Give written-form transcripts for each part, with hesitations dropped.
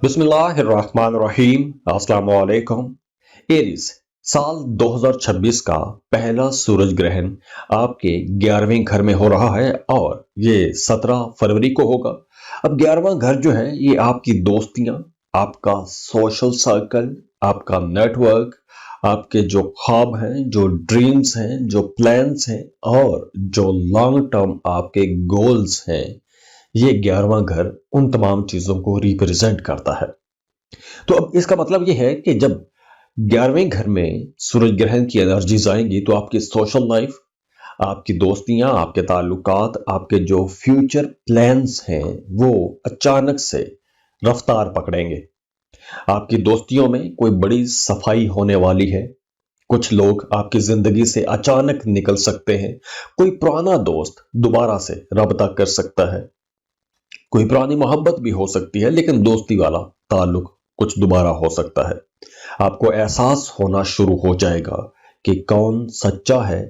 بسم اللہ الرحمن الرحیم السلام علیکم ایریز سال 2026 کا پہلا سورج گرہن آپ کے 11ویں گھر میں ہو رہا ہے اور یہ 17 فروری کو ہوگا۔ اب 11واں گھر جو ہے یہ آپ کی دوستیاں، آپ کا سوشل سرکل، آپ کا نیٹ ورک، آپ کے جو خواب ہیں، جو ڈریمز ہیں، جو پلانز ہیں اور جو لانگ ٹرم آپ کے گولز ہیں، یہ 11واں گھر ان تمام چیزوں کو ریپرزینٹ کرتا ہے۔ تو اب اس کا مطلب یہ ہے کہ جب 11ویں گھر میں سورج گرہن کی انرجیز آئیں گی تو آپ کی سوشل لائف، آپ کی دوستیاں، آپ کے تعلقات، آپ کے جو فیوچر پلانز ہیں وہ اچانک سے رفتار پکڑیں گے۔ آپ کی دوستیوں میں کوئی بڑی صفائی ہونے والی ہے، کچھ لوگ آپ کی زندگی سے اچانک نکل سکتے ہیں، کوئی پرانا دوست دوبارہ سے رابطہ کر سکتا ہے، کوئی پرانی محبت بھی ہو سکتی ہے لیکن دوستی والا تعلق کچھ دوبارہ ہو سکتا ہے۔ آپ کو احساس ہونا شروع ہو جائے گا کہ کون سچا ہے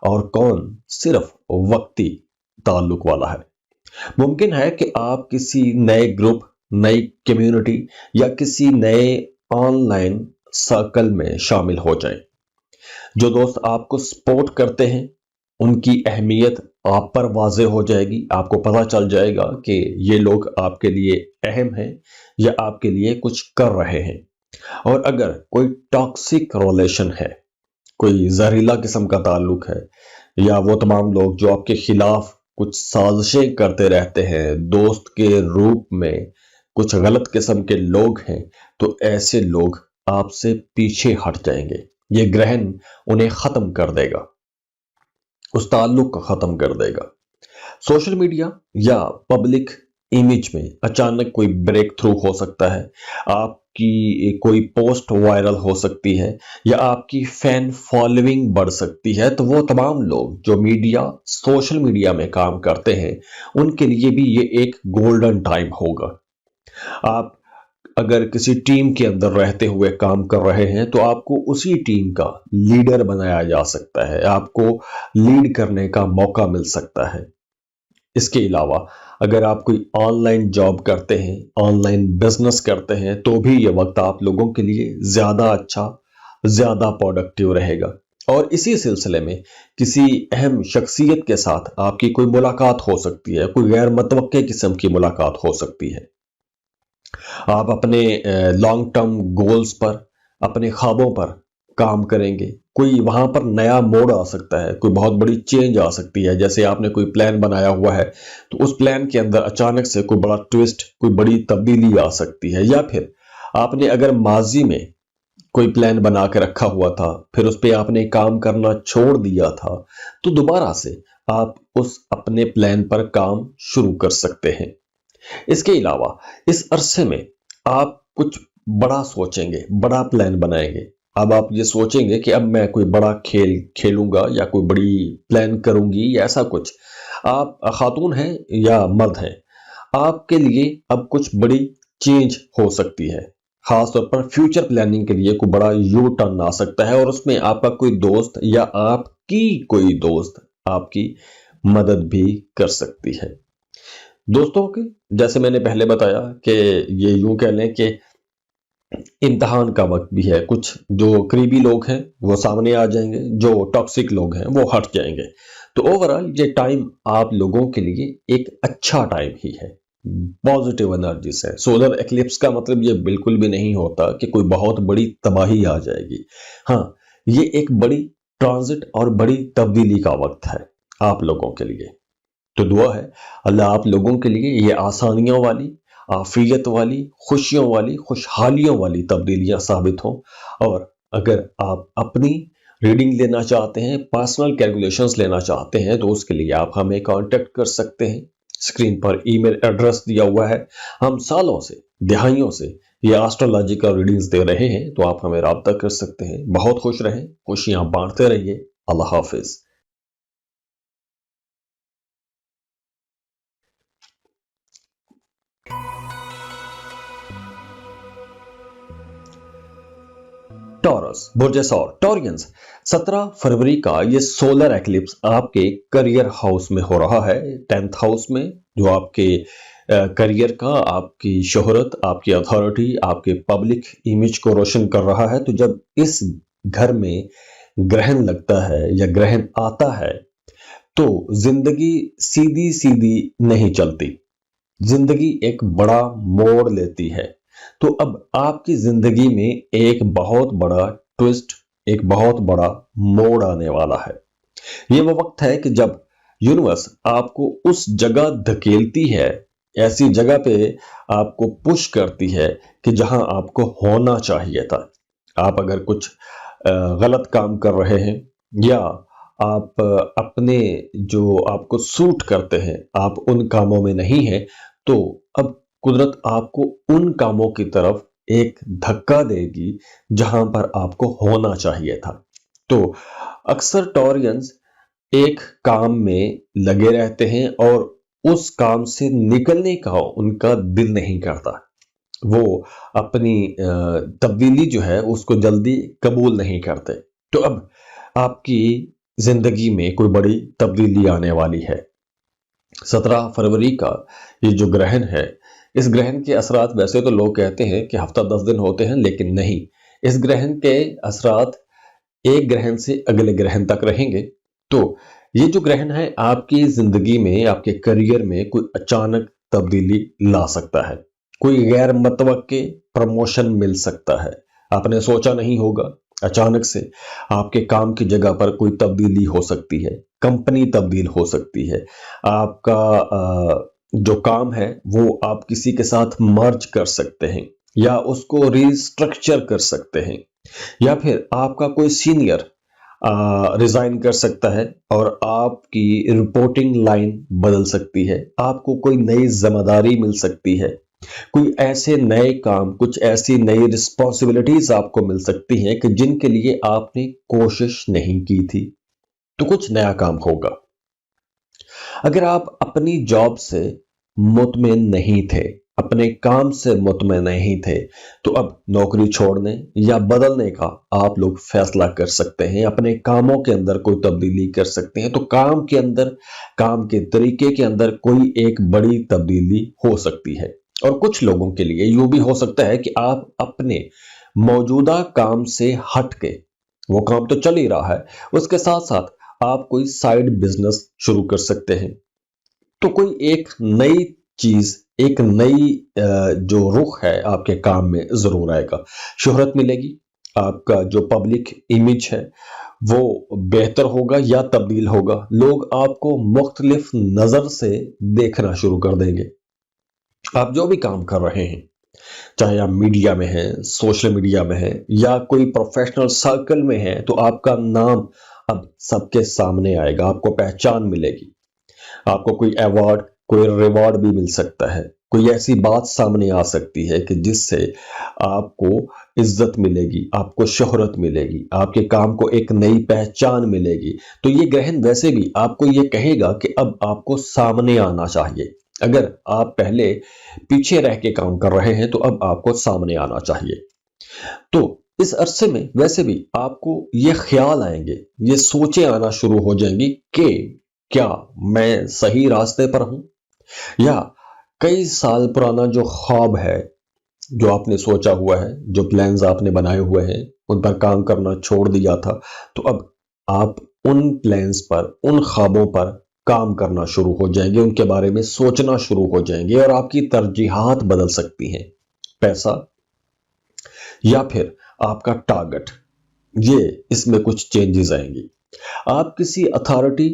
اور کون صرف وقتی تعلق والا ہے۔ ممکن ہے کہ آپ کسی نئے گروپ، نئی کمیونٹی یا کسی نئے آن لائن سرکل میں شامل ہو جائیں۔ جو دوست آپ کو سپورٹ کرتے ہیں ان کی اہمیت آپ پر واضح ہو جائے گی، آپ کو پتہ چل جائے گا کہ یہ لوگ آپ کے لیے اہم ہیں یا آپ کے لیے کچھ کر رہے ہیں۔ اور اگر کوئی ٹاکسک ریلیشن ہے، کوئی زہریلا قسم کا تعلق ہے، یا وہ تمام لوگ جو آپ کے خلاف کچھ سازشیں کرتے رہتے ہیں، دوست کے روپ میں کچھ غلط قسم کے لوگ ہیں، تو ایسے لوگ آپ سے پیچھے ہٹ جائیں گے۔ یہ گرہن انہیں ختم کر دے گا، اس تعلق کو ختم کر دے گا۔ سوشل میڈیا یا پبلک امیج میں اچانک کوئی بریک تھرو ہو سکتا ہے، آپ کی کوئی پوسٹ وائرل ہو سکتی ہے یا آپ کی فین فالوئنگ بڑھ سکتی ہے، تو وہ تمام لوگ جو سوشل میڈیا میں کام کرتے ہیں ان کے لیے بھی یہ ایک گولڈن ٹائم ہوگا۔ آپ اگر کسی ٹیم کے اندر رہتے ہوئے کام کر رہے ہیں تو آپ کو اسی ٹیم کا لیڈر بنایا جا سکتا ہے، آپ کو لیڈ کرنے کا موقع مل سکتا ہے۔ اس کے علاوہ اگر آپ کوئی آن لائن جاب کرتے ہیں، آن لائن بزنس کرتے ہیں، تو بھی یہ وقت آپ لوگوں کے لیے زیادہ اچھا، زیادہ پروڈکٹیو رہے گا۔ اور اسی سلسلے میں کسی اہم شخصیت کے ساتھ آپ کی کوئی ملاقات ہو سکتی ہے، کوئی غیر متوقع قسم کی ملاقات ہو سکتی ہے۔ آپ اپنے لانگ ٹرم گولز پر، اپنے خوابوں پر کام کریں گے، کوئی وہاں پر نیا موڑ آ سکتا ہے، کوئی بہت بڑی چینج آ سکتی ہے۔ جیسے آپ نے کوئی پلان بنایا ہوا ہے تو اس پلان کے اندر اچانک سے کوئی بڑا ٹویسٹ، کوئی بڑی تبدیلی آ سکتی ہے۔ یا پھر آپ نے اگر ماضی میں کوئی پلان بنا کے رکھا ہوا تھا، پھر اس پہ آپ نے کام کرنا چھوڑ دیا تھا، تو دوبارہ سے آپ اس اپنے پلان پر کام شروع کر سکتے ہیں۔ اس کے علاوہ اس عرصے میں آپ کچھ بڑا سوچیں گے، بڑا پلان بنائیں گے۔ اب آپ یہ سوچیں گے کہ اب میں کوئی بڑا کھیل کھیلوں گا یا کوئی بڑی پلان کروں گی یا ایسا کچھ۔ آپ خاتون ہیں یا مرد ہیں، آپ کے لیے اب کچھ بڑی چینج ہو سکتی ہے، خاص طور پر فیوچر پلاننگ کے لیے کوئی بڑا یو ٹرن آ سکتا ہے، اور اس میں آپ کا کوئی دوست یا آپ کی کوئی دوست آپ کی مدد بھی کر سکتی ہے۔ دوستوں کی جیسے میں نے پہلے بتایا کہ یہ یوں کہہ لیں کہ امتحان کا وقت بھی ہے، کچھ جو قریبی لوگ ہیں وہ سامنے آ جائیں گے، جو ٹاکسک لوگ ہیں وہ ہٹ جائیں گے۔ تو اوورآل یہ ٹائم آپ لوگوں کے لیے ایک اچھا ٹائم ہی ہے، پازیٹیو انرجیز ہے۔ سولر ایکلپس کا مطلب یہ بالکل بھی نہیں ہوتا کہ کوئی بہت بڑی تباہی آ جائے گی۔ ہاں، یہ ایک بڑی ٹرانزٹ اور بڑی تبدیلی کا وقت ہے آپ لوگوں کے لیے۔ تو دعا ہے اللہ آپ لوگوں کے لیے یہ آسانیوں والی، عافیت والی، خوشیوں والی، خوشحالیوں والی تبدیلیاں ثابت ہوں۔ اور اگر آپ اپنی ریڈنگ لینا چاہتے ہیں، پرسنل کیلکولیشنز لینا چاہتے ہیں، تو اس کے لیے آپ ہمیں کانٹیکٹ کر سکتے ہیں۔ اسکرین پر ای میل ایڈریس دیا ہوا ہے۔ ہم سالوں سے، دہائیوں سے یہ ایسٹرولوجیکل ریڈنگز دے رہے ہیں، تو آپ ہمیں رابطہ کر سکتے ہیں۔ بہت خوش رہیں، خوشیاں بانٹتے رہیے۔ اللہ حافظ۔ ٹورس، برج ثور، ٹورینز، 17 فروری کا یہ سولر ایکلپس آپ کے کریئر ہاؤس میں ہو رہا ہے، 10th ہاؤس میں، جو آپ کے کریئر کا، آپ کی شہرت، آپ کی اتھارٹی، آپ کے پبلک امیج کو روشن کر رہا ہے، تو جب اس گھر میں گرہن لگتا ہے یا گرہن آتا ہے تو زندگی سیدھی سیدھی نہیں چلتی، زندگی ایک بڑا موڑ لیتی ہے۔ تو اب آپ کی زندگی میں ایک بہت بڑا ٹوسٹ، ایک بہت بڑا موڑ آنے والا ہے۔ یہ وہ وقت ہے کہ جب یونیورس آپ کو اس جگہ دھکیلتی ہے، ایسی جگہ پہ آپ کو پش کرتی ہے کہ جہاں آپ کو ہونا چاہیے تھا۔ آپ اگر کچھ غلط کام کر رہے ہیں یا آپ اپنے جو آپ کو سوٹ کرتے ہیں آپ ان کاموں میں نہیں ہیں، تو اب قدرت آپ کو ان کاموں کی طرف ایک دھکا دے گی جہاں پر آپ کو ہونا چاہیے تھا۔ تو اکثر ٹورینز ایک کام میں لگے رہتے ہیں اور اس کام سے نکلنے کا ان کا دل نہیں کرتا، وہ اپنی تبدیلی جو ہے اس کو جلدی قبول نہیں کرتے۔ تو اب آپ کی زندگی میں کوئی بڑی تبدیلی آنے والی ہے۔ 17 فروری کا یہ جو گرہن ہے، اس گرہن کے اثرات ویسے تو لوگ کہتے ہیں کہ ہفتہ 10 دن ہوتے ہیں، لیکن نہیں، اس گرہن کے اثرات ایک گرہن سے اگلے گرہن تک رہیں گے۔ تو یہ جو گرہن ہے آپ کی زندگی میں، آپ کے کریئر میں کوئی اچانک تبدیلی لا سکتا ہے، کوئی غیر متوقع پروموشن مل سکتا ہے، آپ نے سوچا نہیں ہوگا، اچانک سے آپ کے کام کی جگہ پر کوئی تبدیلی ہو سکتی ہے، کمپنی تبدیل ہو سکتی ہے، آپ کا جو کام ہے وہ آپ کسی کے ساتھ مرج کر سکتے ہیں یا اس کو ریسٹرکچر کر سکتے ہیں، یا پھر آپ کا کوئی سینئر ریزائن کر سکتا ہے اور آپ کی رپورٹنگ لائن بدل سکتی ہے، آپ کو کوئی نئی ذمہ داری مل سکتی ہے، کوئی ایسے نئے کام، کچھ ایسی نئی رسپانسبلٹیز آپ کو مل سکتی ہیں کہ جن کے لیے آپ نے کوشش نہیں کی تھی، تو کچھ نیا کام ہوگا۔ اگر آپ اپنی جاب سے مطمئن نہیں تھے، اپنے کام سے مطمئن نہیں تھے، تو اب نوکری چھوڑنے یا بدلنے کا آپ لوگ فیصلہ کر سکتے ہیں، اپنے کاموں کے اندر کوئی تبدیلی کر سکتے ہیں۔ تو کام کے اندر، کام کے طریقے کے اندر کوئی ایک بڑی تبدیلی ہو سکتی ہے۔ اور کچھ لوگوں کے لیے یوں بھی ہو سکتا ہے کہ آپ اپنے موجودہ کام سے ہٹ کے، وہ کام تو چل ہی رہا ہے، اس کے ساتھ ساتھ آپ کوئی سائیڈ بزنس شروع کر سکتے ہیں۔ تو کوئی ایک نئی چیز، ایک نئی جو رخ ہے آپ کے کام میں ضرور آئے گا، شہرت ملے گی، آپ کا جو پبلک امیج ہے وہ بہتر ہوگا یا تبدیل ہوگا، لوگ آپ کو مختلف نظر سے دیکھنا شروع کر دیں گے۔ آپ جو بھی کام کر رہے ہیں، چاہے آپ میڈیا میں ہیں، سوشل میڈیا میں ہیں یا کوئی پروفیشنل سرکل میں ہیں، تو آپ کا نام اب سب کے سامنے آئے گا، آپ کو پہچان ملے گی، آپ کو کوئی ایوارڈ، کوئی ریوارڈ بھی مل سکتا ہے، کوئی ایسی بات سامنے آ سکتی ہے کہ جس سے آپ کو عزت ملے گی، آپ کو شہرت ملے گی، آپ کے کام کو ایک نئی پہچان ملے گی۔ تو یہ گرہن ویسے بھی آپ کو یہ کہے گا کہ اب آپ کو سامنے آنا چاہیے۔ اگر آپ پہلے پیچھے رہ کے کام کر رہے ہیں تو اب آپ کو سامنے آنا چاہیے۔ تو اس عرصے میں ویسے بھی آپ کو یہ خیال آئیں گے، یہ سوچیں آنا شروع ہو جائیں گی کہ کیا میں صحیح راستے پر ہوں، یا کئی سال پرانا جو خواب ہے، جو آپ نے سوچا ہوا ہے، جو پلانز آپ نے بنائے ہوئے ہیں، ان پر کام کرنا چھوڑ دیا تھا، تو اب آپ ان پلانز پر، ان خوابوں پر کام کرنا شروع ہو جائیں گے، ان کے بارے میں سوچنا شروع ہو جائیں گے، اور آپ کی ترجیحات بدل سکتی ہیں، پیسہ یا پھر آپ کا ٹارگٹ، یہ اس میں کچھ چینجز آئیں گی۔ آپ کسی اتھارٹی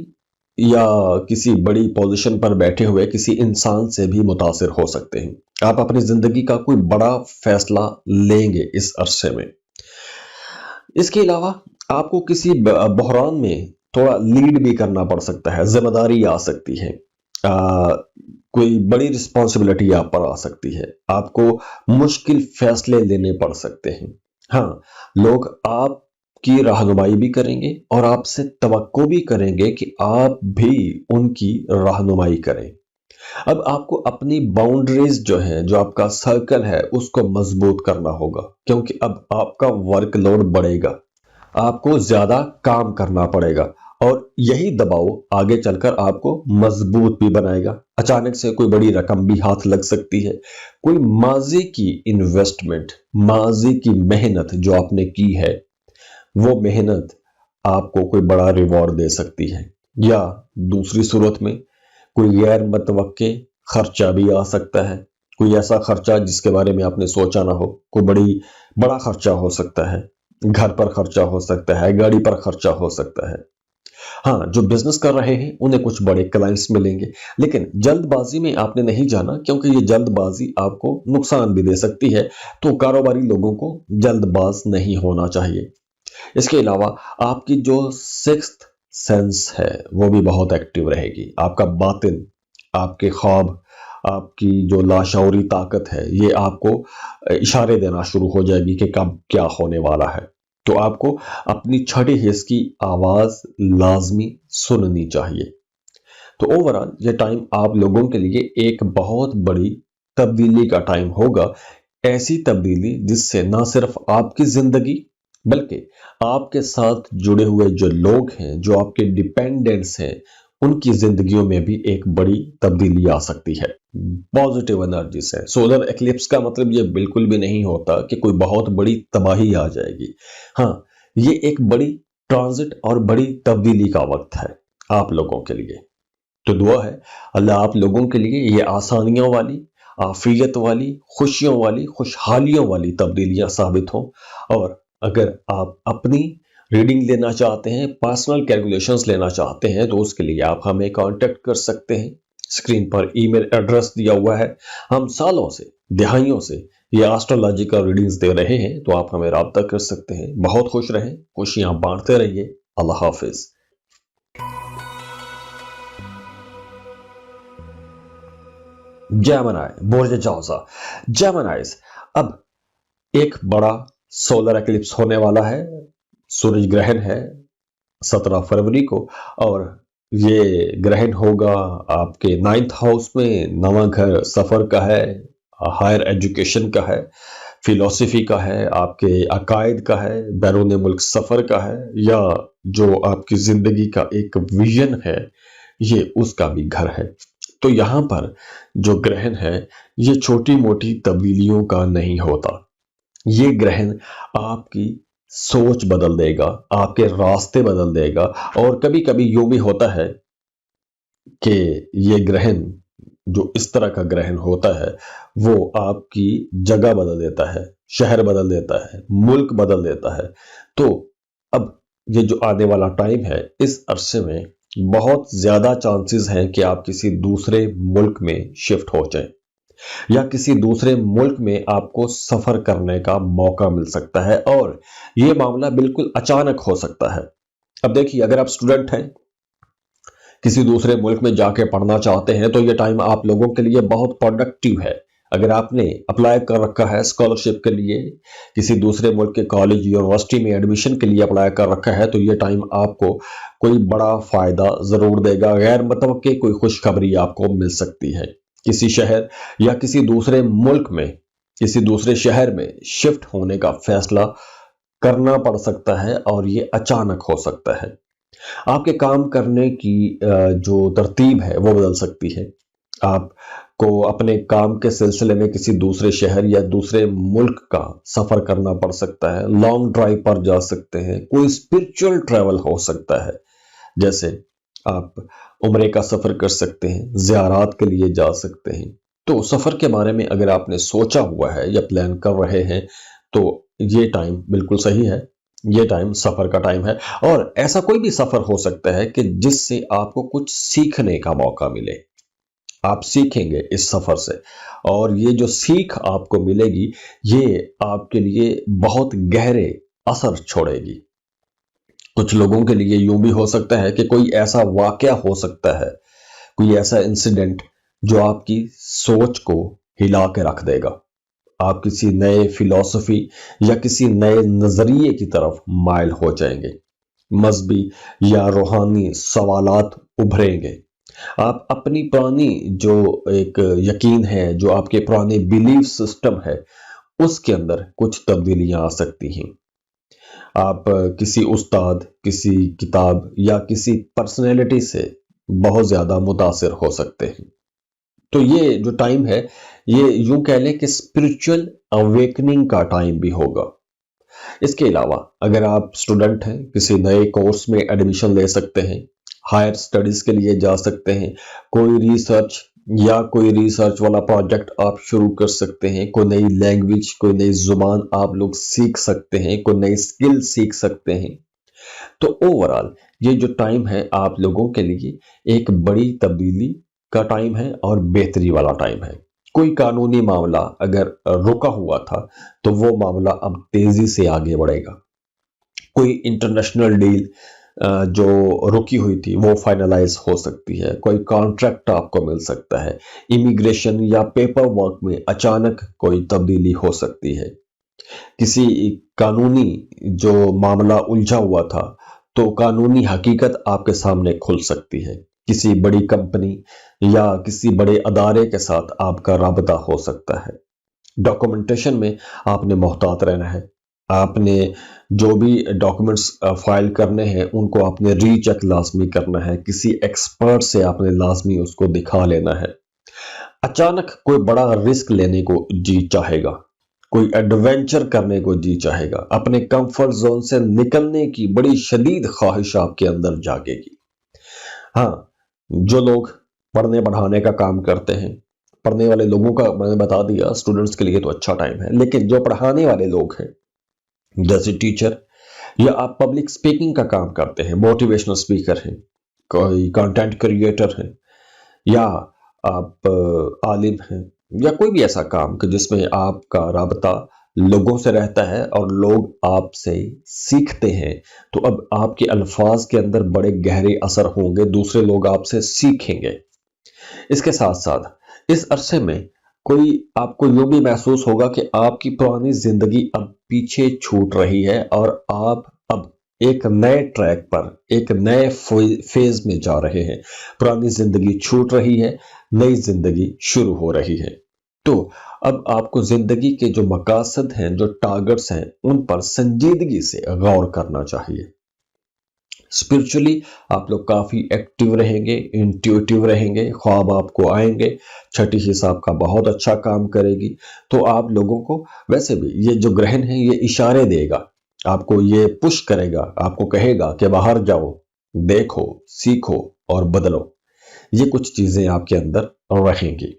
یا کسی بڑی پوزیشن پر بیٹھے ہوئے کسی انسان سے بھی متاثر ہو سکتے ہیں، آپ اپنی زندگی کا کوئی بڑا فیصلہ لیں گے اس عرصے میں۔ اس کے علاوہ آپ کو کسی بحران میں تھوڑا لیڈ بھی کرنا پڑ سکتا ہے، ذمہ داری آ سکتی ہے، کوئی بڑی رسپانسبلٹی آپ پر آ سکتی ہے، آپ کو مشکل فیصلے لینے پڑ سکتے ہیں۔ ہاں، لوگ آپ کی رہنمائی بھی کریں گے اور آپ سے توقع بھی کریں گے کہ آپ بھی ان کی رہنمائی کریں۔ اب آپ کو اپنی باؤنڈریز جو ہیں، جو آپ کا سرکل ہے، اس کو مضبوط کرنا ہوگا، کیونکہ اب آپ کا ورک لوڈ بڑھے گا، آپ کو زیادہ کام کرنا پڑے گا، اور یہی دباؤ آگے چل کر آپ کو مضبوط بھی بنائے گا. اچانک سے کوئی بڑی رقم بھی ہاتھ لگ سکتی ہے. کوئی ماضی کی انویسٹمنٹ، ماضی کی محنت جو آپ نے کی ہے، وہ محنت آپ کو کوئی بڑا ریوارڈ دے سکتی ہے. یا دوسری صورت میں کوئی غیر متوقع خرچہ بھی آ سکتا ہے. کوئی ایسا خرچہ جس کے بارے میں آپ نے سوچا نہ ہو. کوئی بڑا خرچہ ہو سکتا ہے، گھر پر خرچہ ہو سکتا ہے، گاڑی پر خرچہ ہو سکتا ہے. ہاں، جو بزنس کر رہے ہیں انہیں کچھ بڑے کلائنٹس ملیں گے، لیکن جلد بازی میں آپ نے نہیں جانا، کیونکہ یہ جلد بازی آپ کو نقصان بھی دے سکتی ہے. تو کاروباری لوگوں کو جلد باز نہیں ہونا چاہیے. اس کے علاوہ آپ کی جو سکستھ سینس ہے وہ بھی بہت ایکٹیو رہے گی. آپ کا باطن، آپ کے خواب، آپ کی جو لاشعوری طاقت ہے، یہ آپ کو اشارے دینا شروع ہو جائے گی کہ کب کیا ہونے والا ہے. تو آپ کو اپنی چھٹے حص کی آواز لازمی سننی چاہیے. تو اوورآل یہ ٹائم آپ لوگوں کے لیے ایک بہت بڑی تبدیلی کا ٹائم ہوگا. ایسی تبدیلی جس سے نہ صرف آپ کی زندگی بلکہ آپ کے ساتھ جڑے ہوئے جو لوگ ہیں، جو آپ کے ڈیپینڈنٹس ہیں، ان کی زندگیوں میں بھی ایک بڑی تبدیلی آ سکتی ہے. پازیٹیو انرجی سے سولر ایکلپس کا مطلب یہ بالکل بھی نہیں ہوتا کہ کوئی بہت بڑی تباہی آ جائے گی. ہاں، یہ ایک بڑی ٹرانزٹ اور بڑی تبدیلی کا وقت ہے آپ لوگوں کے لیے. تو دعا ہے اللہ آپ لوگوں کے لیے یہ آسانیوں والی، عافیت والی، خوشیوں والی، خوشحالیوں والی تبدیلیاں ثابت ہوں. اور اگر آپ اپنی ریڈنگ لینا چاہتے ہیں، پرسنل کیلکولیشنز لینا چاہتے ہیں، تو اس کے لیے آپ ہمیں کانٹیکٹ کر سکتے ہیں. اسکرین پر ای میل ایڈریس دیا ہوا ہے. ہم سالوں سے، دہائیوں سے یہ آسٹرولوجیکل ریڈنگز دے رہے ہیں، تو آپ ہمیں رابطہ کر سکتے ہیں. بہت خوش رہیں، خوشیاں بانٹتے رہیے. اللہ حافظ. جیمنائی، برج جوزا. جیمنائز اب ایک بڑا سولر ایکلپس ہونے والا ہے. سورج گرہن ہے 17 فروری کو، اور یہ گرہن ہوگا آپ کے 9th ہاؤس میں. نواں گھر سفر کا ہے، ہائر ایجوکیشن کا ہے، فلسفی کا ہے، آپ کے عقائد کا ہے، بیرون ملک سفر کا ہے، یا جو آپ کی زندگی کا ایک ویژن ہے، یہ اس کا بھی گھر ہے. تو یہاں پر جو گرہن ہے یہ چھوٹی موٹی تبدیلیوں کا نہیں ہوتا. یہ گرہن آپ کی سوچ بدل دے گا، آپ کے راستے بدل دے گا. اور کبھی کبھی یوں بھی ہوتا ہے کہ یہ گرہن جو اس طرح کا گرہن ہوتا ہے وہ آپ کی جگہ بدل دیتا ہے، شہر بدل دیتا ہے، ملک بدل دیتا ہے. تو اب یہ جو آنے والا ٹائم ہے، اس عرصے میں بہت زیادہ چانسز ہیں کہ آپ کسی دوسرے ملک میں شفٹ ہو جائیں، یا کسی دوسرے ملک میں آپ کو سفر کرنے کا موقع مل سکتا ہے. اور یہ معاملہ بالکل اچانک ہو سکتا ہے. اب دیکھیے، اگر آپ اسٹوڈنٹ ہیں، کسی دوسرے ملک میں جا کے پڑھنا چاہتے ہیں، تو یہ ٹائم آپ لوگوں کے لیے بہت پروڈکٹیو ہے. اگر آپ نے اپلائی کر رکھا ہے اسکالرشپ کے لیے، کسی دوسرے ملک کے کالج یونیورسٹی میں ایڈمیشن کے لیے اپلائی کر رکھا ہے، تو یہ ٹائم آپ کو کوئی بڑا فائدہ ضرور دے گا. غیر متوقع کوئی خوشخبری آپ کو مل سکتی ہے. کسی شہر یا کسی دوسرے ملک میں، کسی دوسرے شہر میں شفٹ ہونے کا فیصلہ کرنا پڑ سکتا ہے، اور یہ اچانک ہو سکتا ہے. آپ کے کام کرنے کی جو ترتیب ہے وہ بدل سکتی ہے. آپ کو اپنے کام کے سلسلے میں کسی دوسرے شہر یا دوسرے ملک کا سفر کرنا پڑ سکتا ہے. لانگ ڈرائیو پر جا سکتے ہیں. کوئی اسپرچل ٹریول ہو سکتا ہے، جیسے آپ عمرے کا سفر کر سکتے ہیں، زیارات کے لیے جا سکتے ہیں. تو سفر کے بارے میں اگر آپ نے سوچا ہوا ہے یا پلان کر رہے ہیں، تو یہ ٹائم بالکل صحیح ہے. یہ ٹائم سفر کا ٹائم ہے. اور ایسا کوئی بھی سفر ہو سکتا ہے کہ جس سے آپ کو کچھ سیکھنے کا موقع ملے. آپ سیکھیں گے اس سفر سے، اور یہ جو سیکھ آپ کو ملے گی یہ آپ کے لیے بہت گہرے اثر چھوڑے گی. کچھ لوگوں کے لیے یوں بھی ہو سکتا ہے کہ کوئی ایسا واقعہ ہو سکتا ہے، کوئی ایسا انسیڈنٹ جو آپ کی سوچ کو ہلا کے رکھ دے گا. آپ کسی نئے فلسفی یا کسی نئے نظریے کی طرف مائل ہو جائیں گے. مذہبی یا روحانی سوالات ابھریں گے. آپ اپنی پرانی جو ایک یقین ہے، جو آپ کے پرانے بیلیف سسٹم ہے، اس کے اندر کچھ تبدیلیاں آ سکتی ہیں. آپ کسی استاد، کسی کتاب یا کسی پرسنالٹی سے بہت زیادہ متاثر ہو سکتے ہیں۔ تو یہ جو ٹائم ہے یہ یوں کہہ لیں کہ اسپرچل اویکننگ کا ٹائم بھی ہوگا۔ اس کے علاوہ اگر آپ اسٹوڈنٹ ہیں، کسی نئے کورس میں ایڈمیشن لے سکتے ہیں، ہائر اسٹڈیز کے لیے جا سکتے ہیں، کوئی ریسرچ والا پروجیکٹ آپ شروع کر سکتے ہیں، کوئی نئی لینگویج، کوئی نئی زبان آپ لوگ سیکھ سکتے ہیں، کوئی نئی اسکل سیکھ سکتے ہیں۔ تو اوورآل یہ جو ٹائم ہے آپ لوگوں کے لیے ایک بڑی تبدیلی کا ٹائم ہے اور بہتری والا ٹائم ہے۔ کوئی قانونی معاملہ اگر رکا ہوا تھا تو وہ معاملہ اب تیزی سے آگے بڑھے گا۔ کوئی انٹرنیشنل ڈیل جو رکی ہوئی تھی وہ فائنلائز ہو سکتی ہے، کوئی کانٹریکٹ آپ کو مل سکتا ہے، امیگریشن یا پیپر ورک میں اچانک کوئی تبدیلی ہو سکتی ہے۔ کسی قانونی جو معاملہ الجھا ہوا تھا تو قانونی حقیقت آپ کے سامنے کھل سکتی ہے۔ کسی بڑی کمپنی یا کسی بڑے ادارے کے ساتھ آپ کا رابطہ ہو سکتا ہے۔ ڈاکومنٹیشن میں آپ نے محتاط رہنا ہے۔ آپ نے جو بھی ڈاکومنٹس فائل کرنے ہیں ان کو آپ نے ری چیک لازمی کرنا ہے، کسی ایکسپرٹ سے آپ نے لازمی اس کو دکھا لینا ہے۔ اچانک کوئی بڑا رسک لینے کو جی چاہے گا، کوئی ایڈونچر کرنے کو جی چاہے گا، اپنے کمفرٹ زون سے نکلنے کی بڑی شدید خواہش آپ کے اندر جاگے گی۔ ہاں، جو لوگ پڑھنے پڑھانے کا کام کرتے ہیں، پڑھنے والے لوگوں کا میں نے بتا دیا اسٹوڈنٹس کے لیے تو اچھا ٹائم ہے، لیکن جو پڑھانے والے لوگ ہیں جیسے ٹیچر یا آپ پبلک سپیکنگ کا کام کرتے ہیں، موٹیویشنل سپیکر ہیں، کوئی کنٹینٹ کریٹر ہیں، یا آپ عالم ہیں، یا کوئی بھی ایسا کام کہ جس میں آپ کا رابطہ لوگوں سے رہتا ہے اور لوگ آپ سے سیکھتے ہیں، تو اب آپ کے الفاظ کے اندر بڑے گہرے اثر ہوں گے، دوسرے لوگ آپ سے سیکھیں گے۔ اس کے ساتھ ساتھ اس عرصے میں آپ کو یوں بھی محسوس ہوگا کہ آپ کی پرانی زندگی اب پیچھے چھوٹ رہی ہے اور آپ اب ایک نئے ٹریک پر، ایک نئے فیز میں جا رہے ہیں۔ پرانی زندگی چھوٹ رہی ہے، نئی زندگی شروع ہو رہی ہے۔ تو اب آپ کو زندگی کے جو مقاصد ہیں، جو ٹارگٹس ہیں، ان پر سنجیدگی سے غور کرنا چاہیے۔ اسپرچولی آپ لوگ کافی ایکٹیو رہیں گے، انٹیوٹیو رہیں گے، خواب آپ کو آئیں گے، چھٹی حساب کا بہت اچھا کام کرے گی۔ تو آپ لوگوں کو ویسے بھی یہ جو گرہن ہے یہ اشارے دے گا، آپ کو یہ پش کرے گا، آپ کو کہے گا کہ باہر جاؤ، دیکھو، سیکھو اور بدلو۔ یہ کچھ چیزیں آپ کے اندر رہیں گی۔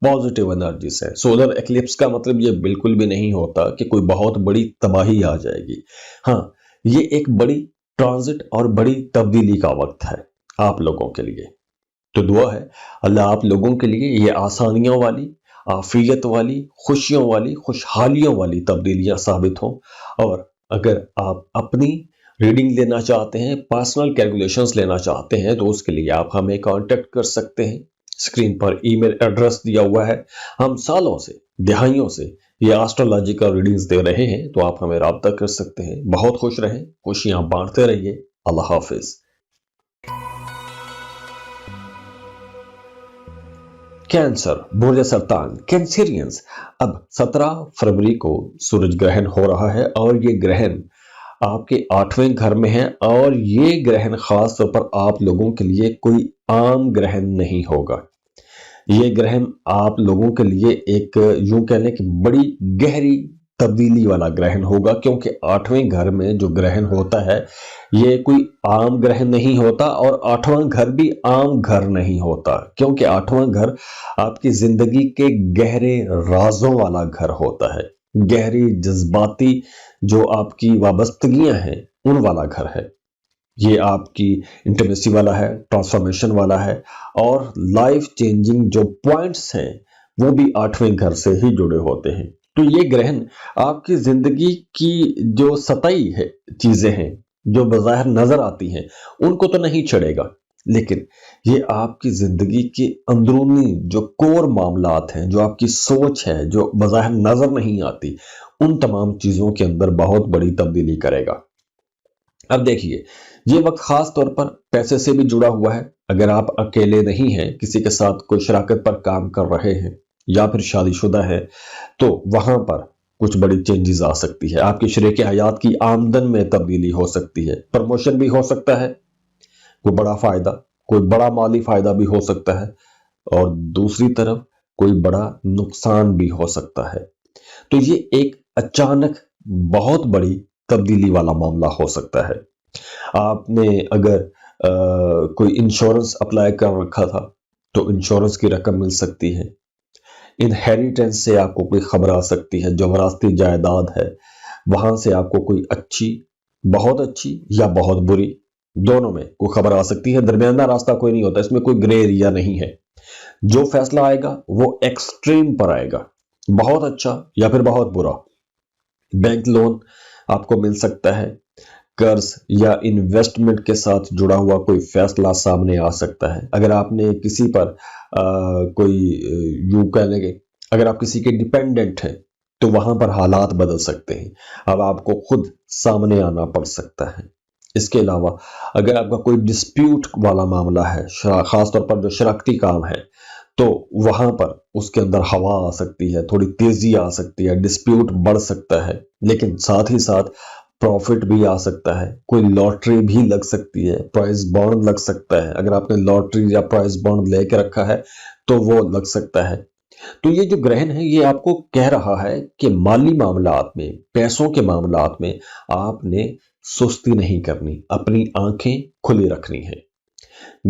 پازیٹیو انرجیز ہے۔ سولر ایکلپس کا مطلب یہ بالکل بھی نہیں ہوتا کہ کوئی بہت بڑی تباہی آ جائے گی۔ ہاں، یہ ایک بڑی ٹرانزٹ اور بڑی تبدیلی کا وقت ہے آپ لوگوں کے لیے۔ تو دعا ہے اللہ آپ لوگوں کے لیے یہ آسانیوں والی، عافیت والی، خوشیوں والی، خوشحالیوں والی تبدیلیاں ثابت ہوں۔ اور اگر آپ اپنی ریڈنگ لینا چاہتے ہیں، پرسنل کیلکولیشنز لینا چاہتے ہیں، تو اس کے لیے آپ ہمیں کانٹیکٹ کر سکتے ہیں۔ اسکرین پر ای میل ایڈریس دیا ہوا ہے۔ ہم سالوں سے، دہائیوں سے یہ ایسٹرولوجیکل ریڈنگز دے رہے ہیں، تو آپ ہمیں رابطہ کر سکتے ہیں۔ بہت خوش رہیں، خوشیاں بانٹتے رہیے۔ اللہ حافظ۔ کینسر، برج سرطان، کینسیرینز، اب 17 فروری کو سورج گرہن ہو رہا ہے اور یہ گرہن آپ کے 8ویں گھر میں ہے، اور یہ گرہن خاص طور پر آپ لوگوں کے لیے کوئی عام گرہن نہیں ہوگا۔ یہ گرہن آپ لوگوں کے لیے ایک یوں کہہ لیں کہ بڑی گہری تبدیلی والا گرہن ہوگا، کیونکہ 8ویں گھر میں جو گرہن ہوتا ہے یہ کوئی عام گرہن نہیں ہوتا، اور 8واں گھر بھی عام گھر نہیں ہوتا، کیونکہ 8واں گھر آپ کی زندگی کے گہرے رازوں والا گھر ہوتا ہے، گہری جذباتی جو آپ کی وابستگیاں ہیں ان والا گھر ہے۔ یہ آپ کی انٹیمیسی والا ہے، ٹرانسفارمیشن والا ہے، اور لائف چینجنگ جو پوائنٹس ہیں وہ بھی 8ویں گھر سے ہی جڑے ہوتے ہیں۔ تو یہ گرہن آپ کی زندگی کی جو سطحی ہے چیزیں ہیں، جو بظاہر نظر آتی ہیں، ان کو تو نہیں چھڑے گا، لیکن یہ آپ کی زندگی کے اندرونی جو کور معاملات ہیں، جو آپ کی سوچ ہے، جو بظاہر نظر نہیں آتی، ان تمام چیزوں کے اندر بہت بڑی تبدیلی کرے گا۔ اب دیکھیے، یہ وقت خاص طور پر پیسے سے بھی جڑا ہوا ہے۔ اگر آپ اکیلے نہیں ہیں، کسی کے ساتھ کوئی شراکت پر کام کر رہے ہیں، یا پھر شادی شدہ ہے، تو وہاں پر کچھ بڑی چینجز آ سکتی ہے، آپ کی شریک حیات کی آمدن میں تبدیلی ہو سکتی ہے، پروموشن بھی ہو سکتا ہے، کوئی بڑا فائدہ، کوئی بڑا مالی فائدہ بھی ہو سکتا ہے، اور دوسری طرف کوئی بڑا نقصان بھی ہو سکتا ہے۔ تو یہ ایک اچانک بہت بڑی تبدیلی والا معاملہ ہو سکتا ہے۔ آپ نے اگر کوئی انشورنس اپلائی کر رکھا تھا تو انشورنس کی رقم مل سکتی ہے، انہیریٹنس سے آپ کو کوئی خبر آ سکتی ہے، جو وراثتی جائیداد ہے وہاں سے آپ کو کوئی بہت اچھی یا بہت بری، دونوں میں کوئی خبر آ سکتی ہے۔ درمیانہ راستہ کوئی نہیں ہوتا، اس میں کوئی گرے ایریا نہیں ہے۔ جو فیصلہ آئے گا وہ ایکسٹریم پر آئے گا، بہت اچھا یا پھر بہت برا۔ بینک لون آپ کو مل سکتا ہے، قرض یا انویسٹمنٹ کے ساتھ جڑا ہوا کوئی فیصلہ سامنے آ سکتا ہے۔ اگر آپ نے کسی پر کوئی یوں کہہ لیں گے، اگر آپ کسی کے ڈیپینڈنٹ ہیں تو وہاں پر حالات بدل سکتے ہیں، اب آپ کو خود سامنے آنا پڑ سکتا ہے۔ اس کے علاوہ اگر آپ کا کوئی ڈسپیوٹ والا معاملہ ہے، خاص طور پر جو شراکتی کام ہے، تو وہاں پر اس کے اندر ہوا آ سکتی ہے، تھوڑی تیزی آ سکتی ہے، ڈسپیوٹ بڑھ سکتا ہے، لیکن ساتھ ہی ساتھ پروفٹ بھی آ سکتا ہے، کوئی لاٹری بھی لگ سکتی ہے، پرائز بانڈ لگ سکتا ہے۔ اگر آپ نے لاٹری یا پرائز بانڈ لے کے رکھا ہے تو وہ لگ سکتا ہے۔ تو یہ جو گرہن ہے یہ آپ کو کہہ رہا ہے کہ مالی معاملات میں، پیسوں کے معاملات میں آپ نے سستی نہیں کرنی، اپنی آنکھیں کھلی رکھنی ہیں۔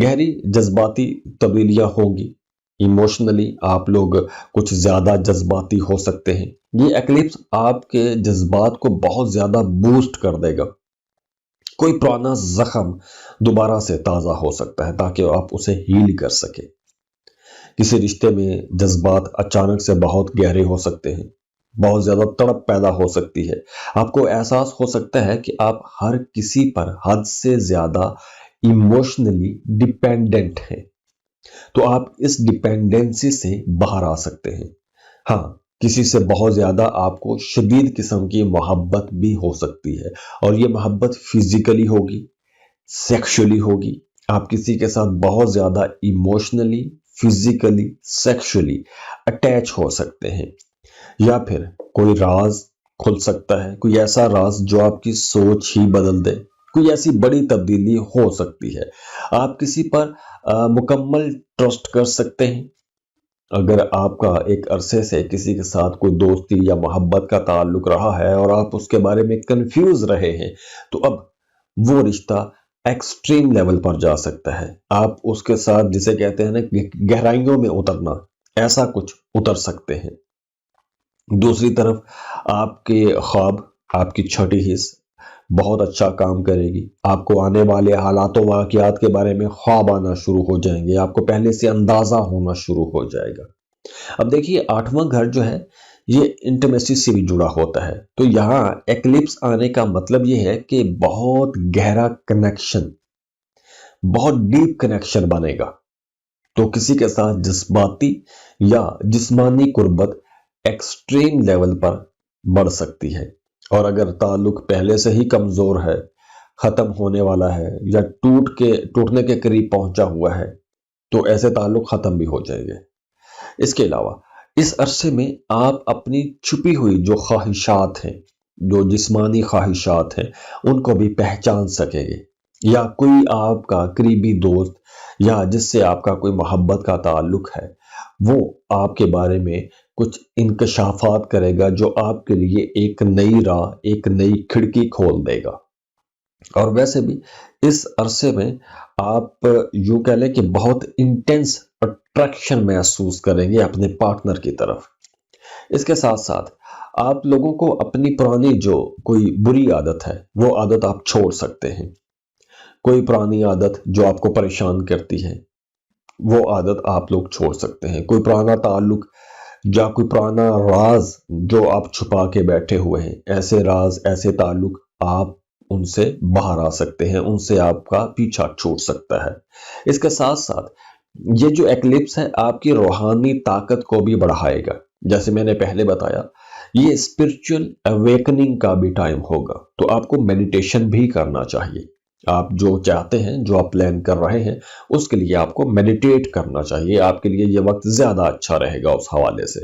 گہری جذباتی تبدیلیاں ہوں گی، ایموشنلی آپ لوگ کچھ زیادہ جذباتی ہو سکتے ہیں۔ یہ ایکلپس آپ کے جذبات کو بہت زیادہ بوسٹ کر دے گا۔ کوئی پرانا زخم دوبارہ سے تازہ ہو سکتا ہے تاکہ آپ اسے ہیل کر سکیں۔ کسی رشتے میں جذبات اچانک سے بہت گہرے ہو سکتے ہیں، بہت زیادہ تڑپ پیدا ہو سکتی ہے۔ آپ کو احساس ہو سکتا ہے کہ آپ ہر کسی پر حد سے زیادہ ایموشنلی ڈیپینڈنٹ ہیں، تو آپ اس ڈیپینڈنسی سے باہر آ سکتے ہیں۔ ہاں، کسی سے بہت زیادہ آپ کو شدید قسم کی محبت بھی ہو سکتی ہے، اور یہ محبت فزیکلی ہوگی، سیکشولی ہوگی۔ آپ کسی کے ساتھ بہت زیادہ ایموشنلی، فزیکلی، سیکشولی اٹیچ ہو سکتے ہیں، یا پھر کوئی راز کھل سکتا ہے، کوئی ایسا راز جو آپ کی سوچ ہی بدل دے، کوئی ایسی بڑی تبدیلی ہو سکتی ہے۔ آپ کسی پر مکمل ٹرسٹ کر سکتے ہیں۔ اگر آپ کا ایک عرصے سے کسی کے ساتھ کوئی دوستی یا محبت کا تعلق رہا ہے اور آپ اس کے بارے میں کنفیوز رہے ہیں، تو اب وہ رشتہ ایکسٹریم لیول پر جا سکتا ہے۔ آپ اس کے ساتھ جسے کہتے ہیں نا گہرائیوں میں اترنا، ایسا کچھ اتر سکتے ہیں۔ دوسری طرف آپ کے خواب، آپ کی چھٹی حص بہت اچھا کام کرے گی۔ آپ کو آنے والے حالات و واقعات کے بارے میں خواب آنا شروع ہو جائیں گے، آپ کو پہلے سے اندازہ ہونا شروع ہو جائے گا۔ اب دیکھیے، 8واں گھر جو ہے یہ انٹیمیسی سے بھی جڑا ہوتا ہے، تو یہاں ایکلپس آنے کا مطلب یہ ہے کہ بہت گہرا کنیکشن، بہت ڈیپ کنیکشن بنے گا۔ تو کسی کے ساتھ جذباتی یا جسمانی قربت ایکسٹریم لیول پر بڑھ سکتی ہے، اور اگر تعلق پہلے سے ہی کمزور ہے، ختم ہونے والا ہے، یا ٹوٹنے کے قریب پہنچا ہوا ہے، تو ایسے تعلق ختم بھی ہو جائیں گے۔ اس کے علاوہ اس عرصے میں آپ اپنی چھپی ہوئی جو خواہشات ہیں، جو جسمانی خواہشات ہیں، ان کو بھی پہچان سکیں گے، یا کوئی آپ کا قریبی دوست یا جس سے آپ کا کوئی محبت کا تعلق ہے، وہ آپ کے بارے میں کچھ انکشافات کرے گا جو آپ کے لیے ایک نئی راہ، ایک نئی کھڑکی کھول دے گا۔ اور ویسے بھی اس عرصے میں آپ یوں کہہ لیں کہ بہت انٹینس اٹریکشن محسوس کریں گے اپنے پارٹنر کی طرف۔ اس کے ساتھ ساتھ آپ لوگوں کو اپنی پرانی جو کوئی بری عادت ہے، وہ عادت آپ چھوڑ سکتے ہیں۔ کوئی پرانی عادت جو آپ کو پریشان کرتی ہے، وہ عادت آپ لوگ چھوڑ سکتے ہیں۔ کوئی پرانا تعلق یا کوئی پرانا راز جو آپ چھپا کے بیٹھے ہوئے ہیں، ایسے راز، ایسے تعلق آپ ان سے باہر آ سکتے ہیں، ان سے آپ کا پیچھا چھوٹ سکتا ہے۔ اس کے ساتھ ساتھ یہ جو ایکلپس ہے آپ کی روحانی طاقت کو بھی بڑھائے گا۔ جیسے میں نے پہلے بتایا، یہ اسپرچل اویکننگ کا بھی ٹائم ہوگا، تو آپ کو میڈیٹیشن بھی کرنا چاہیے۔ آپ جو چاہتے ہیں، جو آپ پلان کر رہے ہیں، اس کے لیے آپ کو میڈیٹیٹ کرنا چاہیے۔ آپ کے لیے یہ وقت زیادہ اچھا رہے گا اس حوالے سے۔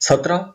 17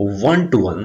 1-to-1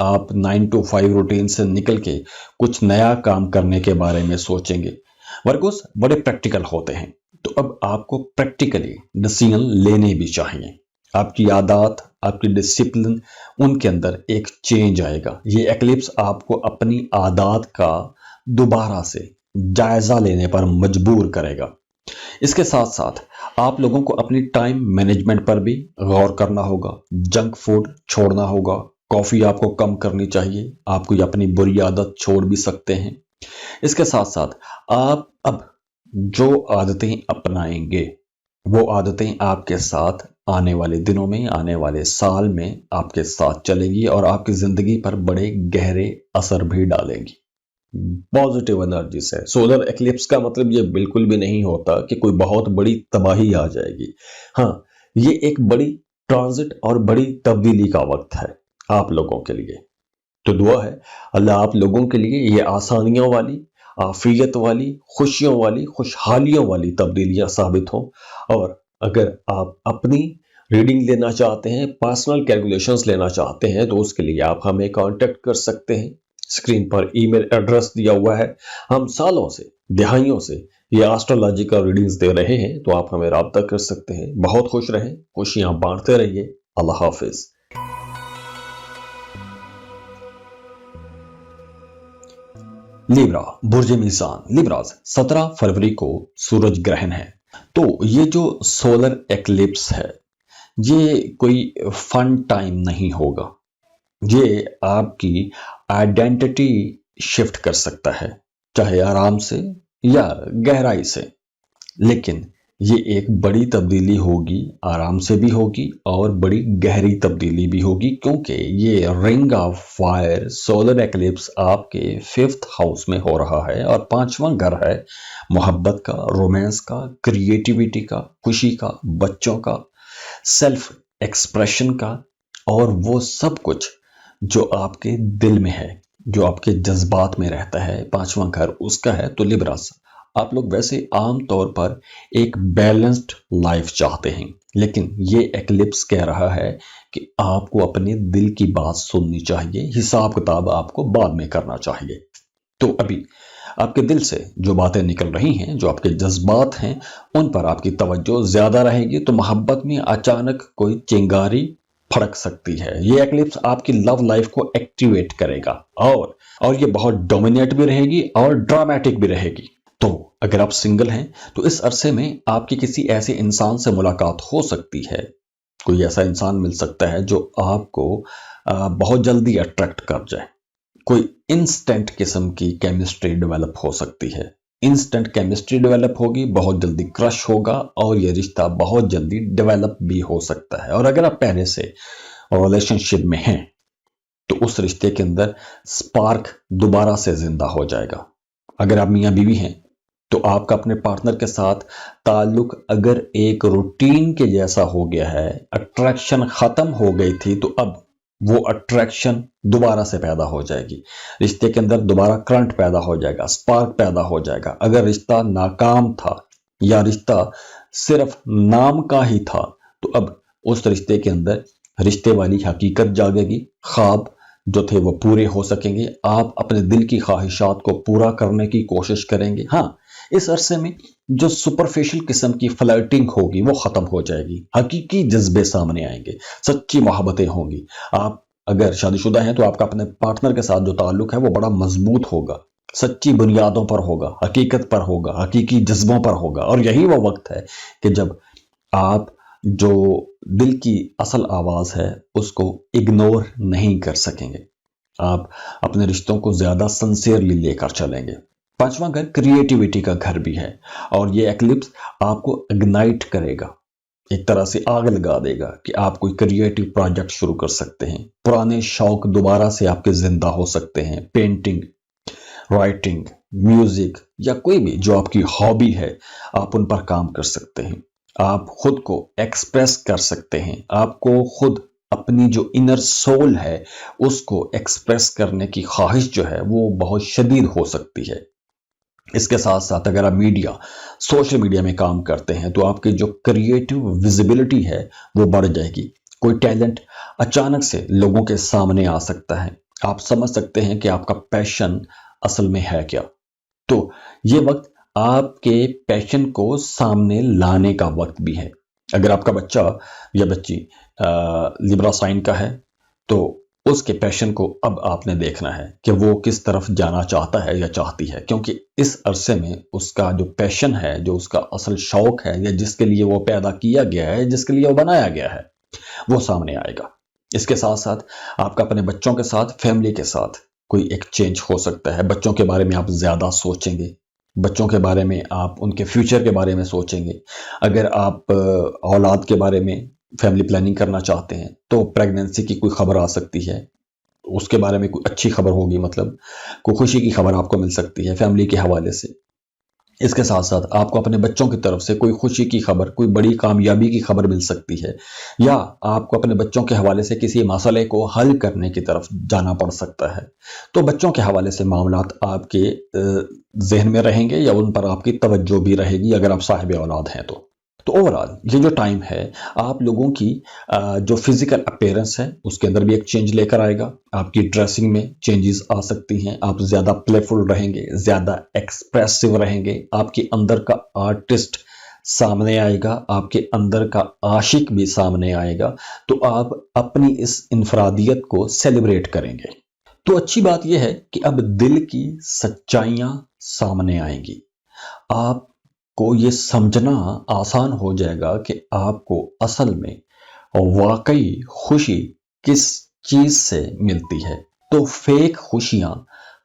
آپ 9 to 5 روٹین سے نکل کے کچھ نیا کام کرنے کے بارے میں سوچیں گے۔ ورگوز بڑے پریکٹیکل ہوتے ہیں، تو اب آپ کو پریکٹیکلی ڈیسیژن لینے بھی چاہیے۔ آپ کی عادات، آپ کی ڈسپلن، ان کے اندر ایک چینج آئے گا۔ یہ ایکلپس آپ کو اپنی عادات کا دوبارہ سے جائزہ لینے پر مجبور کرے گا۔ اس کے ساتھ ساتھ آپ لوگوں کو اپنی ٹائم مینجمنٹ پر بھی غور کرنا ہوگا۔ جنک فوڈ چھوڑنا ہوگا، کافی آپ کو کم کرنی چاہیے، آپ کوئی اپنی بری عادت چھوڑ بھی سکتے ہیں۔ اس کے ساتھ ساتھ آپ اب جو عادتیں اپنائیں گے وہ عادتیں آپ کے ساتھ آنے والے دنوں میں، آنے والے سال میں آپ کے ساتھ چلیں گی اور آپ کی زندگی پر بڑے گہرے اثر بھی ڈالیں گی۔ پازیٹیو انرجی سے سولر ایکلپس کا مطلب یہ بالکل بھی نہیں ہوتا کہ کوئی بہت بڑی تباہی آ جائے گی۔ ہاں، یہ ایک بڑی ٹرانزٹ اور بڑی تبدیلی کا وقت ہے آپ لوگوں کے لیے۔ تو دعا ہے اللہ آپ لوگوں کے لیے یہ آسانیوں والی، عافیت والی، خوشیوں والی، خوشحالیوں والی تبدیلیاں ثابت ہوں۔ اور اگر آپ اپنی ریڈنگ لینا چاہتے ہیں، پرسنل کیلکولیشنز لینا چاہتے ہیں، تو اس کے لیے آپ ہمیں کانٹیکٹ کر سکتے ہیں۔ اسکرین پر ای میل ایڈریس دیا ہوا ہے۔ ہم سالوں سے، دہائیوں سے یہ آسٹرولوجی کا ریڈنگز دے رہے ہیں، تو آپ ہمیں رابطہ کر سکتے ہیں۔ بہت خوش رہیں، خوشیاں بانٹتے رہیے۔ اللہ حافظ۔ لیبرا، برج میزان لیبراز، 17 فروری کو سورج گرہن ہے۔ تو یہ جو سولر ایکلپس ہے یہ کوئی فن ٹائم نہیں ہوگا۔ یہ آپ کی آئیڈینٹی شفٹ کر سکتا ہے، چاہے آرام سے یا گہرائی سے، لیکن یہ ایک بڑی تبدیلی ہوگی، آرام سے بھی ہوگی اور بڑی گہری تبدیلی بھی ہوگی، کیونکہ یہ رنگ آف فائر سولر ایکلپس آپ کے 5th ہاؤس میں ہو رہا ہے، اور 5واں گھر ہے محبت کا، رومانس کا، کریٹیویٹی کا، خوشی کا، بچوں کا، سیلف ایکسپریشن کا، اور وہ سب کچھ جو آپ کے دل میں ہے، جو آپ کے جذبات میں رہتا ہے۔ 5واں گھر اس کا ہے۔ تو لیبراس، آپ لوگ ویسے عام طور پر ایک بیلنسڈ لائف چاہتے ہیں، لیکن یہ ایکلپس کہہ رہا ہے کہ آپ کو اپنے دل کی بات سننی چاہیے، حساب کتاب آپ کو بعد میں کرنا چاہیے۔ تو ابھی آپ کے دل سے جو باتیں نکل رہی ہیں، جو آپ کے جذبات ہیں، ان پر آپ کی توجہ زیادہ رہے گی، تو محبت میں اچانک کوئی چنگاری پھڑک سکتی ہے۔ یہ ایکلپس آپ کی لو لائف کو ایکٹیویٹ کرے گا، اور یہ بہت ڈومینیٹ بھی رہے گی اور ڈرامیٹک بھی رہے گی۔ تو اگر آپ سنگل ہیں تو اس عرصے میں آپ کی کسی ایسے انسان سے ملاقات ہو سکتی ہے۔ کوئی ایسا انسان مل سکتا ہے جو آپ کو بہت جلدی اٹریکٹ کر جائے۔ کوئی انسٹنٹ قسم کی کیمسٹری ڈیولپ ہو سکتی ہے۔ انسٹنٹ کیمسٹری ڈیولپ ہوگی، بہت جلدی کرش ہوگا، اور یہ رشتہ بہت جلدی ڈیولپ بھی ہو سکتا ہے۔ اور اگر آپ پہلے سے ریلیشن شپ میں ہیں تو اس رشتے کے اندر سپارک دوبارہ سے زندہ ہو جائے گا۔ اگر آپ میاں بیوی ہیں تو آپ کا اپنے پارٹنر کے ساتھ تعلق اگر ایک روٹین کے جیسا ہو گیا ہے، اٹریکشن ختم ہو گئی تھی، تو اب وہ اٹریکشن دوبارہ سے پیدا ہو جائے گی۔ رشتے کے اندر دوبارہ کرنٹ پیدا ہو جائے گا، سپارک پیدا ہو جائے گا۔ اگر رشتہ ناکام تھا یا رشتہ صرف نام کا ہی تھا، تو اب اس رشتے کے اندر رشتے والی حقیقت جاگے گی، خواب جو تھے وہ پورے ہو سکیں گے۔ آپ اپنے دل کی خواہشات کو پورا کرنے کی کوشش کریں گے۔ ہاں، اس عرصے میں جو سپرفیشل قسم کی فلرٹنگ ہوگی وہ ختم ہو جائے گی، حقیقی جذبے سامنے آئیں گے، سچی محبتیں ہوں گی۔ آپ اگر شادی شدہ ہیں تو آپ کا اپنے پارٹنر کے ساتھ جو تعلق ہے وہ بڑا مضبوط ہوگا، سچی بنیادوں پر ہوگا، حقیقت پر ہوگا، حقیقی جذبوں پر ہوگا۔ اور یہی وہ وقت ہے کہ جب آپ جو دل کی اصل آواز ہے اس کو اگنور نہیں کر سکیں گے۔ آپ اپنے رشتوں کو زیادہ سنسیئرلی لے کر چلیں گے۔ 5واں گھر کریٹیویٹی کا گھر بھی ہے، اور یہ ایکلپس آپ کو اگنائٹ کرے گا، ایک طرح سے آگ لگا دے گا کہ آپ کوئی کریٹیو پروجیکٹ شروع کر سکتے ہیں۔ پرانے شوق دوبارہ سے آپ کے زندہ ہو سکتے ہیں، پینٹنگ، رائٹنگ، میوزک، یا کوئی بھی جو آپ کی ہابی ہے، آپ ان پر کام کر سکتے ہیں۔ آپ خود کو ایکسپریس کر سکتے ہیں، آپ کو خود اپنی جو انر سول ہے اس کو ایکسپریس کرنے کی خواہش جو ہے وہ بہت شدید ہو سکتی ہے۔ اس کے ساتھ ساتھ اگر آپ سوشل میڈیا میں کام کرتے ہیں تو آپ کی جو کریٹیو ویزیبلٹی ہے وہ بڑھ جائے گی۔ کوئی ٹیلنٹ اچانک سے لوگوں کے سامنے آ سکتا ہے، آپ سمجھ سکتے ہیں کہ آپ کا پیشن اصل میں ہے کیا. تو یہ وقت آپ کے پیشن کو سامنے لانے کا وقت بھی ہے. اگر آپ کا بچہ یا بچی لیبرا سائن کا ہے تو اس کے پیشن کو اب آپ نے دیکھنا ہے کہ وہ کس طرف جانا چاہتا ہے یا چاہتی ہے، کیونکہ اس عرصے میں اس کا جو پیشن ہے، جو اس کا اصل شوق ہے، یا جس کے لیے وہ پیدا کیا گیا ہے، جس کے لیے وہ بنایا گیا ہے، وہ سامنے آئے گا. اس کے ساتھ ساتھ آپ کا اپنے بچوں کے ساتھ، فیملی کے ساتھ کوئی ایک چینج ہو سکتا ہے. بچوں کے بارے میں آپ زیادہ سوچیں گے، بچوں کے بارے میں آپ ان کے فیوچر کے بارے میں سوچیں گے. اگر آپ اولاد کے بارے میں فیملی پلاننگ کرنا چاہتے ہیں تو پریگننسی کی کوئی خبر آ سکتی ہے، اس کے بارے میں کوئی اچھی خبر ہوگی، مطلب کوئی خوشی کی خبر آپ کو مل سکتی ہے فیملی کے حوالے سے. اس کے ساتھ ساتھ آپ کو اپنے بچوں کی طرف سے کوئی خوشی کی خبر، کوئی بڑی کامیابی کی خبر مل سکتی ہے، یا آپ کو اپنے بچوں کے حوالے سے کسی مسئلے کو حل کرنے کی طرف جانا پڑ سکتا ہے. تو بچوں کے حوالے سے معاملات آپ کے ذہن میں رہیں گے، یا ان پر آپ کی توجہ بھی رہے گی اگر آپ صاحب اولاد ہیں تو. اوورآل یہ جو ٹائم ہے آپ لوگوں کی جو فزیکل اپیرنس ہے اس کے اندر بھی ایک چینج لے کر آئے گا. آپ کی ڈریسنگ میں چینجز آ سکتی ہیں، آپ زیادہ پلے فل رہیں گے، زیادہ ایکسپریسو رہیں گے، آپ کے اندر کا آرٹسٹ سامنے آئے گا، آپ کے اندر کا عاشق بھی سامنے آئے گا. تو آپ اپنی اس انفرادیت کو سیلیبریٹ کریں گے. تو اچھی بات یہ ہے کہ اب دل کی سچائیاں سامنے آئیں گی. آپ کو یہ سمجھنا آسان ہو جائے گا کہ آپ کو اصل میں واقعی خوشی کس چیز سے ملتی ہے. تو فیک خوشیاں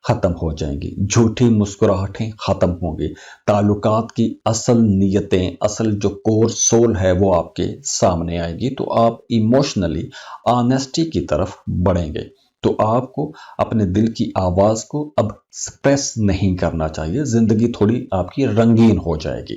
ختم ہو جائیں گی، جھوٹی مسکراہٹیں ختم ہوں گی، تعلقات کی اصل نیتیں، اصل جو کور سول ہے وہ آپ کے سامنے آئے گی. تو آپ ایموشنلی آنیسٹی کی طرف بڑھیں گے. تو آپ کو اپنے دل کی آواز کو اب سپریس نہیں کرنا چاہیے. زندگی تھوڑی آپ کی رنگین ہو جائے گی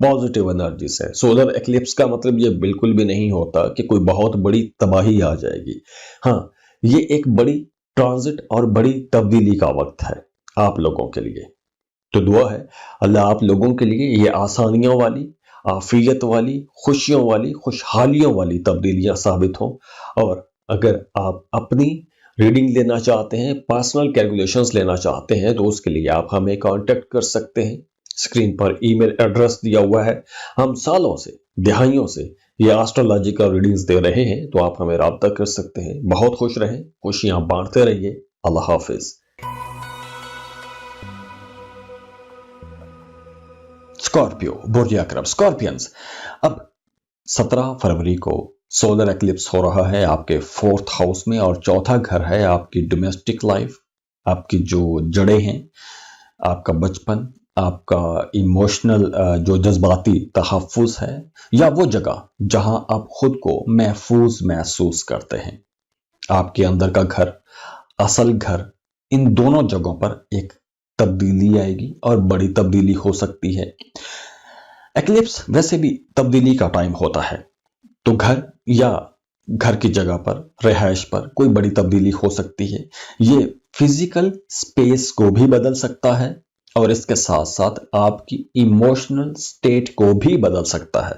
پازیٹیو انرجی سے. سولر ایکلپس کا مطلب یہ بالکل بھی نہیں ہوتا کہ کوئی بہت بڑی تباہی آ جائے گی. ہاں، یہ ایک بڑی ٹرانزٹ اور بڑی تبدیلی کا وقت ہے آپ لوگوں کے لیے. تو دعا ہے اللہ آپ لوگوں کے لیے یہ آسانیوں والی، عافیت والی، خوشیوں والی، خوشحالیوں والی تبدیلیاں ثابت ہوں. اور اگر آپ اپنی ریڈنگ لینا چاہتے ہیں، پرسنل کیلکولیشنز لینا چاہتے ہیں، تو اس کے لیے آپ ہمیں کانٹیکٹ کر سکتے ہیں. اسکرین پر ای میل ایڈریس دیا ہوا ہے. ہم سالوں سے، دہائیوں سے یہ آسٹرولوجیکل ریڈنگز دے رہے ہیں، تو آپ ہمیں رابطہ کر سکتے ہیں. بہت خوش رہیں، خوشیاں بانٹتے رہیے. اللہ حافظ. اسکارپیو، برج اکرم، اسکارپینز. اب 17 فروری کو سولر ایکلپس ہو رہا ہے آپ کے 4th ہاؤس میں، اور چوتھا گھر ہے آپ کی ڈومیسٹک لائف، آپ کی جو جڑیں ہیں، آپ کا بچپن، آپ کا ایموشنل جو جذباتی تحفظ ہے، یا وہ جگہ جہاں آپ خود کو محفوظ محسوس کرتے ہیں. آپ کے اندر کا گھر، اصل گھر، ان دونوں جگہوں پر ایک تبدیلی آئے گی، اور بڑی تبدیلی ہو سکتی ہے. ایکلپس ویسے بھی تبدیلی کا ٹائم ہوتا ہے، تو گھر یا گھر کی جگہ پر، رہائش پر کوئی بڑی تبدیلی ہو سکتی ہے. یہ فزیکل سپیس کو بھی بدل سکتا ہے، اور اس کے ساتھ ساتھ آپ کی ایموشنل سٹیٹ کو بھی بدل سکتا ہے.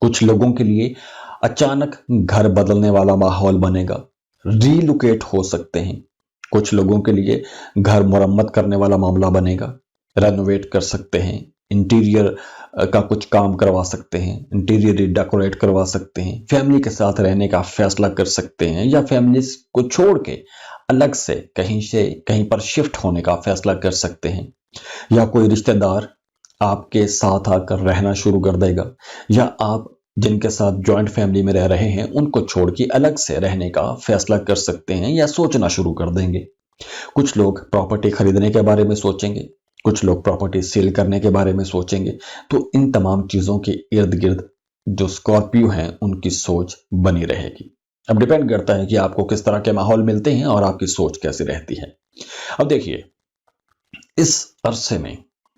کچھ لوگوں کے لیے اچانک گھر بدلنے والا ماحول بنے گا، ری لوکیٹ ہو سکتے ہیں. کچھ لوگوں کے لیے گھر مرمت کرنے والا معاملہ بنے گا، رینوویٹ کر سکتے ہیں، انٹیریئر کا کچھ کام کروا سکتے ہیں، انٹیریئر ڈیکوریٹ کروا سکتے ہیں، فیملی کے ساتھ رہنے کا فیصلہ کر سکتے ہیں، یا فیملی کو چھوڑ کے الگ سے کہیں پر شفٹ ہونے کا فیصلہ کر سکتے ہیں. یا کوئی رشتہ دار آپ کے ساتھ آ کر رہنا شروع کر دے گا، یا آپ جن کے ساتھ جوائنٹ فیملی میں رہ رہے ہیں ان کو چھوڑ کے الگ سے رہنے کا فیصلہ کر سکتے ہیں، یا سوچنا شروع کر دیں گے. کچھ لوگ پراپرٹی خریدنے کے بارے میں سوچیں گے، کچھ لوگ پراپرٹی سیل کرنے کے بارے میں سوچیں گے. تو ان تمام چیزوں کے ارد گرد جو اسکارپیو ہیں ان کی سوچ بنی رہے گی. اب ڈیپینڈ کرتا ہے کہ آپ کو کس طرح کے ماحول ملتے ہیں اور آپ کی سوچ کیسی رہتی ہے. اب دیکھیے، اس عرصے میں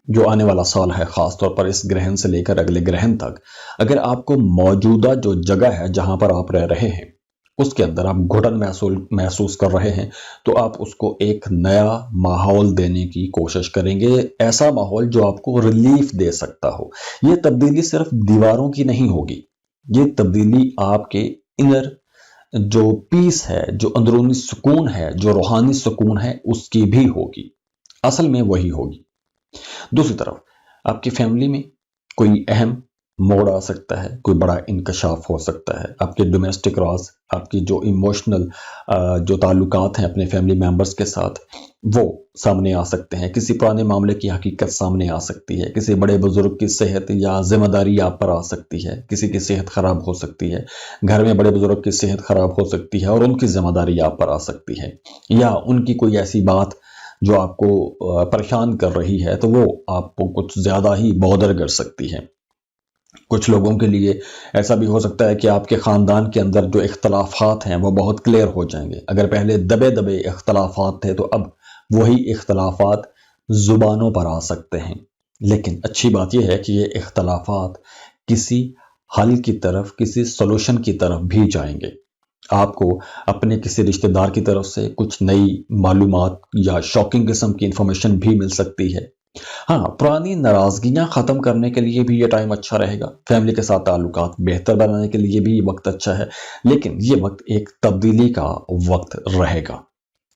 جو آنے والا سال ہے، خاص طور پر اس گرہن سے لے کر اگلے گرہن تک، اگر آپ کو موجودہ جو جگہ ہے جہاں پر آپ رہ رہے ہیں اس کے اندر آپ گھٹن محسوس کر رہے ہیں، تو آپ اس کو ایک نیا ماحول دینے کی کوشش کریں گے. ایسا ماحول جو آپ کو ریلیف دے سکتا ہو. یہ تبدیلی صرف دیواروں کی نہیں ہوگی، یہ تبدیلی آپ کے انر جو پیس ہے، جو اندرونی سکون ہے، جو روحانی سکون ہے، اس کی بھی ہوگی، اصل میں وہی ہوگی۔ دوسری طرف آپ کی فیملی میں کوئی اہم موڑ آ سکتا ہے، کوئی بڑا انکشاف ہو سکتا ہے، آپ کے ڈومیسٹک راز، آپ کی جو ایموشنل جو تعلقات ہیں اپنے فیملی ممبرس کے ساتھ، وہ سامنے آ سکتے ہیں، کسی پرانے معاملے کی حقیقت سامنے آ سکتی ہے، کسی بڑے بزرگ کی صحت یا ذمہ داری آپ پر آ سکتی ہے، کسی کی صحت خراب ہو سکتی ہے، گھر میں بڑے بزرگ کی صحت خراب ہو سکتی ہے اور ان کی ذمہ داری آپ پر آ سکتی ہے، یا ان کی کوئی ایسی بات جو آپ کو پریشان کر رہی ہے تو وہ آپ کو کچھ زیادہ ہی بودر کر سکتی ہے۔ کچھ لوگوں کے لیے ایسا بھی ہو سکتا ہے کہ آپ کے خاندان کے اندر جو اختلافات ہیں وہ بہت کلیئر ہو جائیں گے۔ اگر پہلے دبے دبے اختلافات تھے تو اب وہی اختلافات زبانوں پر آ سکتے ہیں، لیکن اچھی بات یہ ہے کہ یہ اختلافات کسی حل کی طرف، کسی سولوشن کی طرف بھی جائیں گے۔ آپ کو اپنے کسی رشتہ دار کی طرف سے کچھ نئی معلومات یا شاکنگ قسم کی انفارمیشن بھی مل سکتی ہے۔ ہاں، پرانی ناراضگیاں ختم کرنے کے لیے بھی یہ ٹائم اچھا رہے گا، فیملی کے ساتھ تعلقات بہتر بنانے کے لیے بھی یہ وقت اچھا ہے، لیکن یہ وقت ایک تبدیلی کا وقت رہے گا۔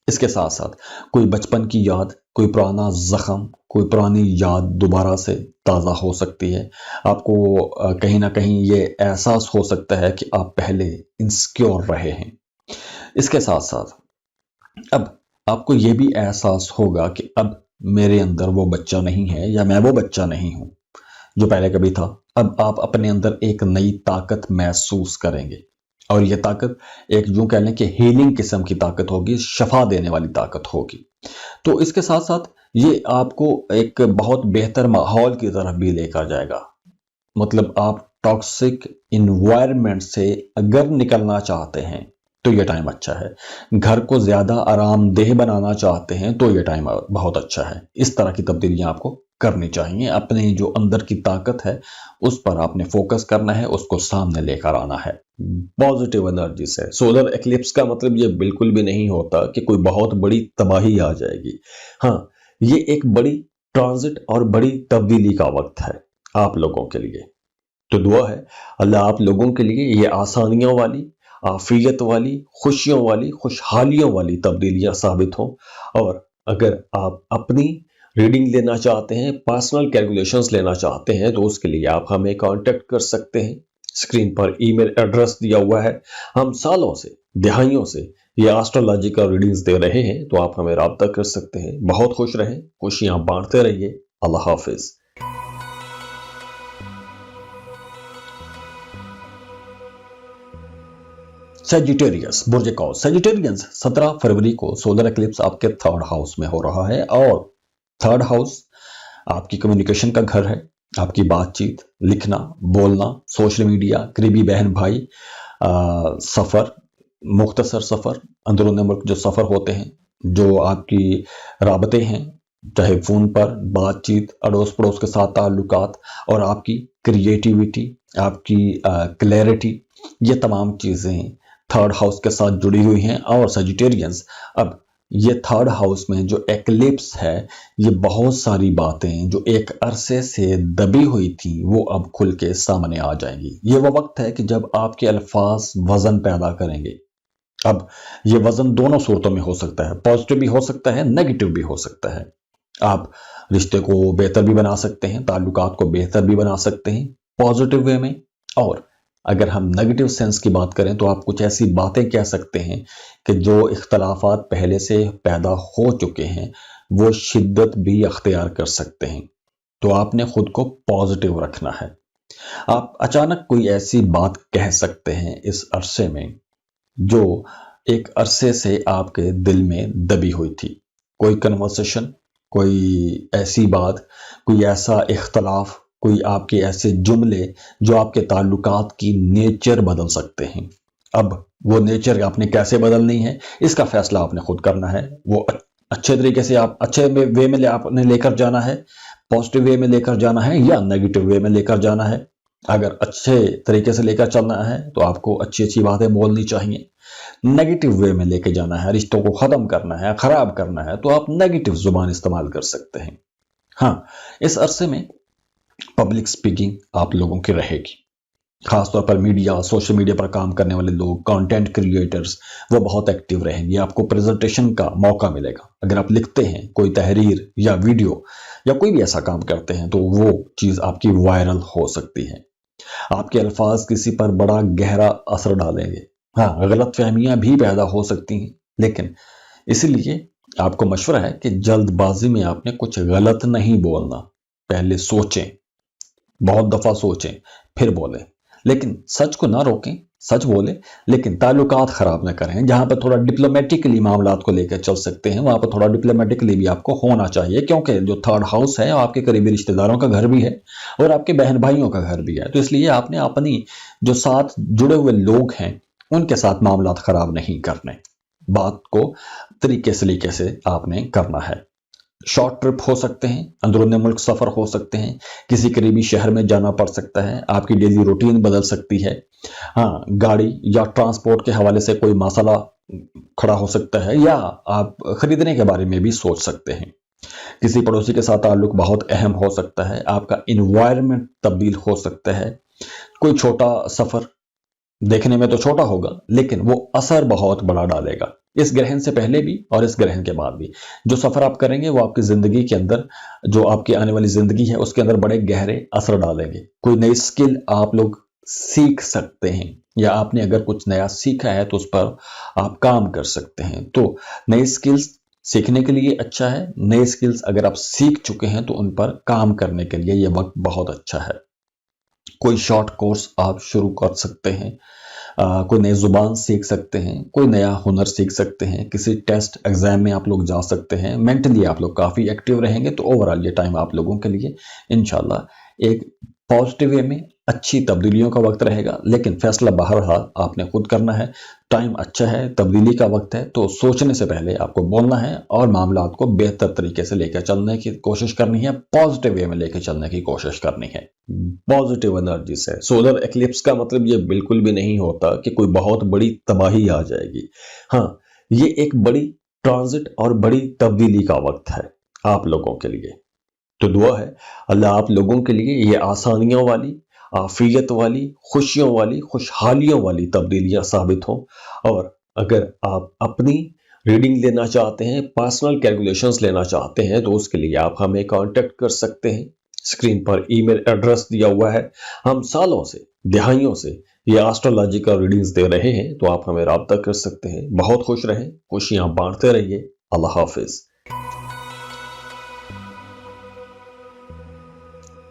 اس کے ساتھ ساتھ کوئی بچپن کی یاد، کوئی پرانا زخم، کوئی پرانی یاد دوبارہ سے تازہ ہو سکتی ہے۔ آپ کو کہیں نہ کہیں یہ احساس ہو سکتا ہے کہ آپ پہلے انسیکیور رہے ہیں۔ اس کے ساتھ ساتھ اب آپ کو یہ بھی احساس ہوگا کہ اب میرے اندر وہ بچہ نہیں ہے، یا میں وہ بچہ نہیں ہوں جو پہلے کبھی تھا۔ اب آپ اپنے اندر ایک نئی طاقت محسوس کریں گے، اور یہ طاقت ایک یوں کہہ لیں کہ ہیلنگ قسم کی طاقت ہوگی، شفا دینے والی طاقت ہوگی۔ تو اس کے ساتھ ساتھ یہ آپ کو ایک بہت بہتر ماحول کی طرف بھی لے کر جائے گا۔ مطلب آپ ٹاکسک انوائرمنٹ سے اگر نکلنا چاہتے ہیں تو یہ ٹائم اچھا ہے، گھر کو زیادہ آرام دہ بنانا چاہتے ہیں تو یہ ٹائم بہت اچھا ہے۔ اس طرح کی تبدیلیاں آپ کو کرنی چاہیے، اپنے جو اندر کی طاقت ہے اس پر آپ نے فوکس کرنا ہے، اس کو سامنے لے کر آنا ہے پازیٹیو انرجی سے۔ سولر ایکلپس کا مطلب یہ بالکل بھی نہیں ہوتا کہ کوئی بہت بڑی تباہی آ جائے گی۔ ہاں، یہ ایک بڑی ٹرانزٹ اور بڑی تبدیلی کا وقت ہے آپ لوگوں کے لیے۔ تو دعا ہے اللہ آپ لوگوں کے لیے یہ آسانیوں والی، عافیت والی، خوشیوں والی، خوشحالیوں والی تبدیلیاں ثابت ہوں۔ اور اگر آپ اپنی ریڈنگ لینا چاہتے ہیں، پرسنل کیلکولیشنز لینا چاہتے ہیں، تو اس کے لیے آپ ہمیں کانٹیکٹ کر سکتے ہیں۔ اسکرین پر ای میل ایڈریس دیا ہوا ہے۔ ہم سالوں سے، دہائیوں سے یہ آسٹرولوجیکل ریڈنگز دے رہے ہیں، تو آپ ہمیں رابطہ کر سکتے ہیں۔ بہت خوش رہیں، خوشیاں بانٹتے رہیے۔ اللہ حافظ۔ سیجیٹیریس، برج قوس۔ سیجیٹیرینز 17 فروری کو سولر ایکلپس آپ کے 3rd ہاؤس میں ہو رہا ہے، اور 3rd ہاؤس آپ کی کمیونیکیشن کا گھر ہے۔ آپ کی بات چیت، لکھنا، بولنا، سوشل میڈیا، قریبی بہن بھائی، سفر، مختصر سفر، اندرون ملک جو سفر ہوتے ہیں، جو آپ کی رابطے ہیں، چاہے فون پر بات چیت، اڑوس پڑوس کے ساتھ تعلقات، اور آپ کی کریٹیوٹی، آپ کی کلیئرٹی، یہ تمام چیزیں 3rd ہاؤس کے ساتھ جڑی ہوئی ہیں۔ اور سیجیٹیرینز، اب یہ 3rd ہاؤس میں جو ایکلپس ہے، یہ بہت ساری باتیں جو ایک عرصے سے دبی ہوئی تھیں وہ اب کھل کے سامنے آ جائیں گی۔ یہ وہ وقت ہے کہ جب آپ کے الفاظ وزن پیدا کریں گے۔ اب یہ وزن دونوں صورتوں میں ہو سکتا ہے، پازیٹیو بھی ہو سکتا ہے، نیگیٹو بھی ہو سکتا ہے۔ آپ رشتے کو بہتر بھی بنا سکتے ہیں، تعلقات کو بہتر بھی بنا سکتے ہیں پازیٹیو وے میں، اور اگر ہم نیگیٹو سینس کی بات کریں تو آپ کچھ ایسی باتیں کہہ سکتے ہیں کہ جو اختلافات پہلے سے پیدا ہو چکے ہیں وہ شدت بھی اختیار کر سکتے ہیں۔ تو آپ نے خود کو پازیٹیو رکھنا ہے۔ آپ اچانک کوئی ایسی بات کہہ سکتے ہیں اس عرصے میں جو ایک عرصے سے آپ کے دل میں دبی ہوئی تھی۔ کوئی کنورسیشن، کوئی ایسی بات، کوئی ایسا اختلاف، کوئی آپ کے ایسے جملے جو آپ کے تعلقات کی نیچر بدل سکتے ہیں۔ اب وہ نیچر آپ نے کیسے بدلنی ہے، اس کا فیصلہ آپ نے خود کرنا ہے۔ وہ اچھے طریقے سے، آپ اچھے وے میں آپ نے لے کر جانا ہے، پازیٹیو وے میں لے کر جانا ہے، یا نیگیٹو وے میں لے کر جانا ہے۔ اگر اچھے طریقے سے لے کر چلنا ہے تو آپ کو اچھی اچھی باتیں بولنی چاہیے۔ نیگیٹو وے میں لے کے جانا ہے، رشتوں کو ختم کرنا ہے، خراب کرنا ہے، تو آپ نیگیٹو زبان استعمال کر سکتے ہیں۔ ہاں، اس عرصے میں پبلک سپیکنگ آپ لوگوں کی رہے گی۔ خاص طور پر میڈیا، سوشل میڈیا پر کام کرنے والے لوگ، کنٹینٹ کریٹرز، وہ بہت ایکٹیو رہیں گے. آپ کو پریزنٹیشن کا موقع ملے گا. اگر آپ لکھتے ہیں کوئی تحریر یا ویڈیو یا کوئی بھی ایسا کام کرتے ہیں تو وہ چیز آپ کی وائرل ہو سکتی ہے. آپ کے الفاظ کسی پر بڑا گہرا اثر ڈالیں گے. ہاں، غلط فہمیاں بھی پیدا ہو سکتی ہیں، لیکن اسی لیے آپ کو مشورہ ہے کہ جلد بازی میں آپ نے کچھ غلط نہیں بولنا. پہلے سوچیں، بہت دفعہ سوچیں پھر بولیں. لیکن سچ کو نہ روکیں، سچ بولیں لیکن تعلقات خراب نہ کریں. جہاں پر تھوڑا ڈپلومیٹکلی معاملات کو لے کر چل سکتے ہیں وہاں پر تھوڑا ڈپلومیٹکلی بھی آپ کو ہونا چاہیے، کیونکہ جو تھرڈ ہاؤس ہے آپ کے قریبی رشتہ داروں کا گھر بھی ہے اور آپ کے بہن بھائیوں کا گھر بھی ہے. تو اس لیے آپ نے اپنی جو ساتھ جڑے ہوئے لوگ ہیں ان کے ساتھ معاملات خراب نہیں کرنے. بات کو طریقے سلیقے سے آپ نے کرنا ہے. شارٹ ٹرپ ہو سکتے ہیں، اندرون ملک سفر ہو سکتے ہیں، کسی قریبی شہر میں جانا پڑ سکتا ہے، آپ کی ڈیلی روٹین بدل سکتی ہے. ہاں، گاڑی یا ٹرانسپورٹ کے حوالے سے کوئی مسئلہ کھڑا ہو سکتا ہے یا آپ خریدنے کے بارے میں بھی سوچ سکتے ہیں. کسی پڑوسی کے ساتھ تعلق بہت اہم ہو سکتا ہے. آپ کا انوائرمنٹ تبدیل ہو سکتا ہے. کوئی چھوٹا سفر دیکھنے میں تو چھوٹا ہوگا لیکن وہ اثر بہت بڑا ڈالے گا. اس گرہن سے پہلے بھی اور اس گرہن کے بعد بھی جو سفر آپ کریں گے وہ آپ کی زندگی کے اندر، جو آپ کی آنے والی زندگی ہے اس کے اندر بڑے گہرے اثر ڈالیں گے. کوئی نئی سکل آپ لوگ سیکھ سکتے ہیں یا آپ نے اگر کچھ نیا سیکھا ہے تو اس پر آپ کام کر سکتے ہیں. تو نئی سکلز سیکھنے کے لیے اچھا ہے. نئے سکلز اگر آپ سیکھ چکے ہیں تو ان پر کام کرنے کے لیے یہ وقت بہت اچھا ہے. کوئی شارٹ کورس آپ شروع کر سکتے ہیں، کوئی نئی زبان سیکھ سکتے ہیں، کوئی نیا ہنر سیکھ سکتے ہیں، کسی ٹیسٹ ایگزام میں آپ لوگ جا سکتے ہیں. مینٹلی آپ لوگ کافی ایکٹیو رہیں گے. تو اوورآل یہ ٹائم آپ لوگوں کے لیے انشاءاللہ ایک پازیٹیو وے میں اچھی تبدیلیوں کا وقت رہے گا. لیکن فیصلہ بہرحال آپ نے خود کرنا ہے. ٹائم اچھا ہے، تبدیلی کا وقت ہے، تو سوچنے سے پہلے آپ کو بولنا ہے اور معاملات کو بہتر طریقے سے لے کر چلنے کی کوشش کرنی ہے، پازیٹیو وے میں لے کے چلنے کی کوشش کرنی ہے. پازیٹیو انرجی سے سولر ایکلپس کا مطلب یہ بالکل بھی نہیں ہوتا کہ کوئی بہت بڑی تباہی آ جائے گی. ہاں، یہ ایک بڑی ٹرانزٹ اور بڑی تبدیلی کا وقت ہے آپ لوگوں کے لیے. تو دعا ہے اللہ آپ لوگوں کے لیے یہ آسانیوں والی، عافیت والی، خوشیوں والی، خوشحالیوں والی تبدیلیاں ثابت ہوں. اور اگر آپ اپنی ریڈنگ لینا چاہتے ہیں، پرسنل کیلکولیشنز لینا چاہتے ہیں تو اس کے لیے آپ ہمیں کانٹیکٹ کر سکتے ہیں. اسکرین پر ای میل ایڈریس دیا ہوا ہے. ہم سالوں سے، دہائیوں سے یہ آسٹرولوجیکل ریڈنگز دے رہے ہیں، تو آپ ہمیں رابطہ کر سکتے ہیں. بہت خوش رہیں، خوشیاں بانٹتے رہیے. اللہ حافظ.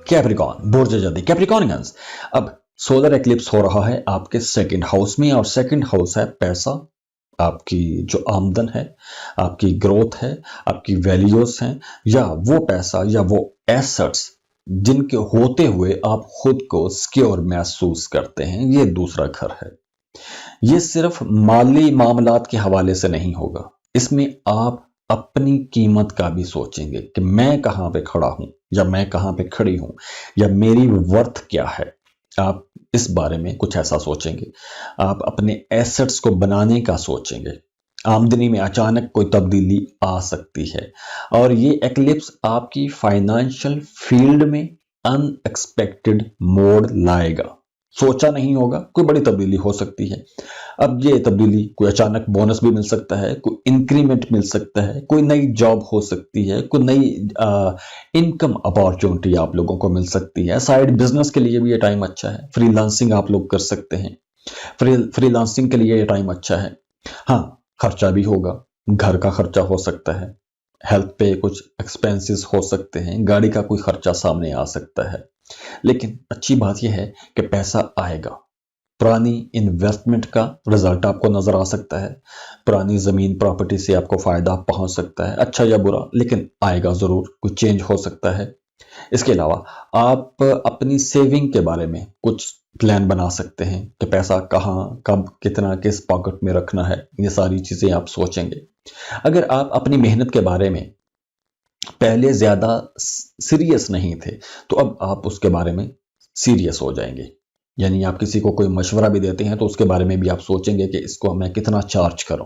کیپریکون، برج جدی، کیپریکونینز. اب سولر ایکلپس ہو رہا ہے آپ کے سیکنڈ ہاؤس میں، اور سیکنڈ ہاؤس ہے پیسہ، آپ کی جو آمدن ہے، آپ کی گروتھ ہے، آپ کی ویلیوز ہیں، یا وہ پیسہ یا وہ ایسٹس جن کے ہوتے ہوئے آپ خود کو سکیور محسوس کرتے ہیں. یہ دوسرا گھر ہے. یہ صرف مالی معاملات کے حوالے سے نہیں ہوگا. اس میں آپ اپنی قیمت کا بھی سوچیں گے کہ میں کہاں پہ کھڑا ہوں یا میں کہاں پہ کھڑی ہوں یا میری ورتھ کیا ہے. آپ اس بارے میں کچھ ایسا سوچیں گے. آپ اپنے ایسٹس کو بنانے کا سوچیں گے. آمدنی میں اچانک کوئی تبدیلی آ سکتی ہے، اور یہ ایکلپس آپ کی فائنانشل فیلڈ میں ان ایکسپیکٹڈ موڑ لائے گا. سوچا نہیں ہوگا، کوئی بڑی تبدیلی ہو سکتی ہے. اب یہ تبدیلی کوئی اچانک بونس بھی مل سکتا ہے، کوئی انکریمنٹ مل سکتا ہے، کوئی نئی جاب ہو سکتی ہے، کوئی نئی انکم اپارچونٹی آپ لوگوں کو مل سکتی ہے. سائیڈ بزنس کے لیے بھی یہ ٹائم اچھا ہے. فری لانسنگ آپ لوگ کر سکتے ہیں. فری لانسنگ کے لیے یہ ٹائم اچھا ہے. ہاں، خرچہ بھی ہوگا، گھر کا خرچہ ہو سکتا ہے، ہیلتھ پہ کچھ ایکسپینسز ہو سکتے ہیں، گاڑی کا کوئی خرچہ سامنے آ سکتا ہے. لیکن اچھی بات یہ ہے کہ پیسہ آئے گا. پرانی انویسٹمنٹ کا رزلٹ آپ کو نظر آ سکتا ہے. پرانی زمین پراپرٹی سے آپ کو فائدہ پہنچ سکتا ہے، اچھا یا برا، لیکن آئے گا ضرور. کوئی چینج ہو سکتا ہے. اس کے علاوہ آپ اپنی سیونگ کے بارے میں کچھ پلان بنا سکتے ہیں کہ پیسہ کہاں، کب، کتنا، کس پاکٹ میں رکھنا ہے. یہ ساری چیزیں آپ سوچیں گے. اگر آپ اپنی محنت کے بارے میں پہلے زیادہ سیریس نہیں تھے تو اب آپ اس کے بارے میں سیریس ہو جائیں گے. یعنی آپ کسی کو کوئی مشورہ بھی دیتے ہیں تو اس کے بارے میں بھی آپ سوچیں گے کہ اس کو میں کتنا چارج کروں.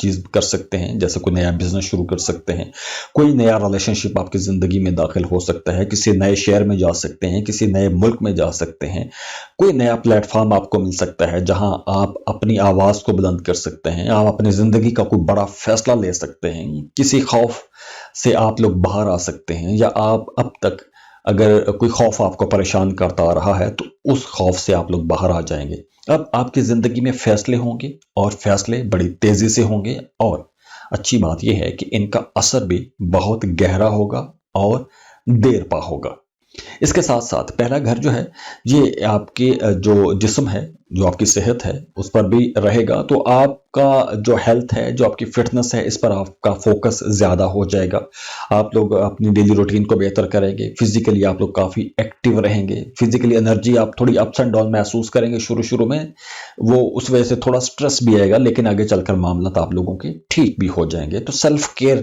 چیز کر سکتے ہیں، جیسے کوئی نیا بزنس شروع کر سکتے ہیں، کوئی نیا ریلیشن شپ آپ کی زندگی میں داخل ہو سکتا ہے، کسی نئے شہر میں جا سکتے ہیں، کسی نئے ملک میں جا سکتے ہیں، کوئی نیا پلیٹ فارم آپ کو مل سکتا ہے جہاں آپ اپنی آواز کو بلند کر سکتے ہیں، آپ اپنی زندگی کا کوئی بڑا فیصلہ لے سکتے ہیں، کسی خوف سے آپ لوگ باہر آ سکتے ہیں، یا آپ اب تک اگر کوئی خوف آپ کو پریشان کرتا آ رہا ہے تو اس خوف سے آپ لوگ باہر آ جائیں گے۔ اب آپ کی زندگی میں فیصلے ہوں گے اور فیصلے بڑی تیزی سے ہوں گے، اور اچھی بات یہ ہے کہ ان کا اثر بھی بہت گہرا ہوگا اور دیر پا ہوگا۔ اس کے ساتھ ساتھ پہلا گھر جو ہے یہ آپ کے جو جسم ہے، جو آپ کی صحت ہے، اس پر بھی رہے گا، تو آپ کا جو ہیلتھ ہے، جو آپ کی فٹنس ہے، اس پر آپ کا فوکس زیادہ ہو جائے گا۔ آپ لوگ اپنی ڈیلی روٹین کو بہتر کریں گے، فزیکلی آپ لوگ کافی ایکٹیو رہیں گے، فزیکلی انرجی آپ تھوڑی اپس اینڈ ڈاؤن محسوس کریں گے شروع میں، وہ اس وجہ سے تھوڑا سٹریس بھی آئے گا، لیکن آگے چل کر معاملات آپ لوگوں کے ٹھیک بھی ہو جائیں گے۔ تو سیلف کیئر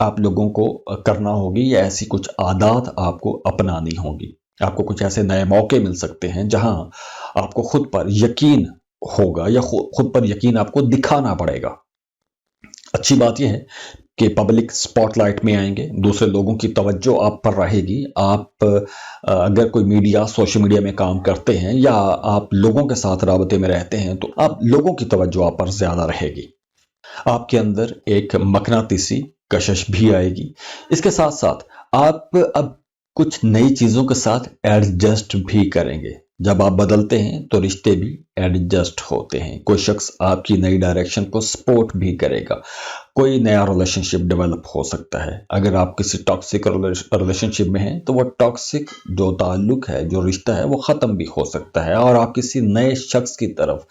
آپ لوگوں کو کرنا ہوگی، یا ایسی کچھ عادات آپ کو اپنانی ہوگی۔ آپ کو کچھ ایسے نئے موقع مل سکتے ہیں جہاں آپ کو خود پر یقین ہوگا، یا خود پر یقین آپ کو دکھانا پڑے گا۔ اچھی بات یہ ہے کہ پبلک سپاٹ لائٹ میں آئیں گے، دوسرے لوگوں کی توجہ آپ پر رہے گی۔ آپ اگر کوئی سوشل میڈیا میں کام کرتے ہیں، یا آپ لوگوں کے ساتھ رابطے میں رہتے ہیں، تو آپ لوگوں کی توجہ آپ پر زیادہ رہے گی۔ آپ کے اندر ایک مقناطیسی کشش بھی آئے گی۔ اس کے ساتھ ساتھ آپ اب کچھ نئی چیزوں کے ساتھ ایڈجسٹ بھی کریں گے۔ جب آپ بدلتے ہیں تو رشتے بھی ایڈجسٹ ہوتے ہیں۔ کوئی شخص آپ کی نئی ڈائریکشن کو سپورٹ بھی کرے گا۔ کوئی نیا ریلیشن شپ ڈیولپ ہو سکتا ہے۔ اگر آپ کسی ٹاکسک ریلیشن شپ میں ہیں تو وہ ٹاکسک جو تعلق ہے، جو رشتہ ہے، وہ ختم بھی ہو سکتا ہے، اور آپ کسی نئے شخص کی طرف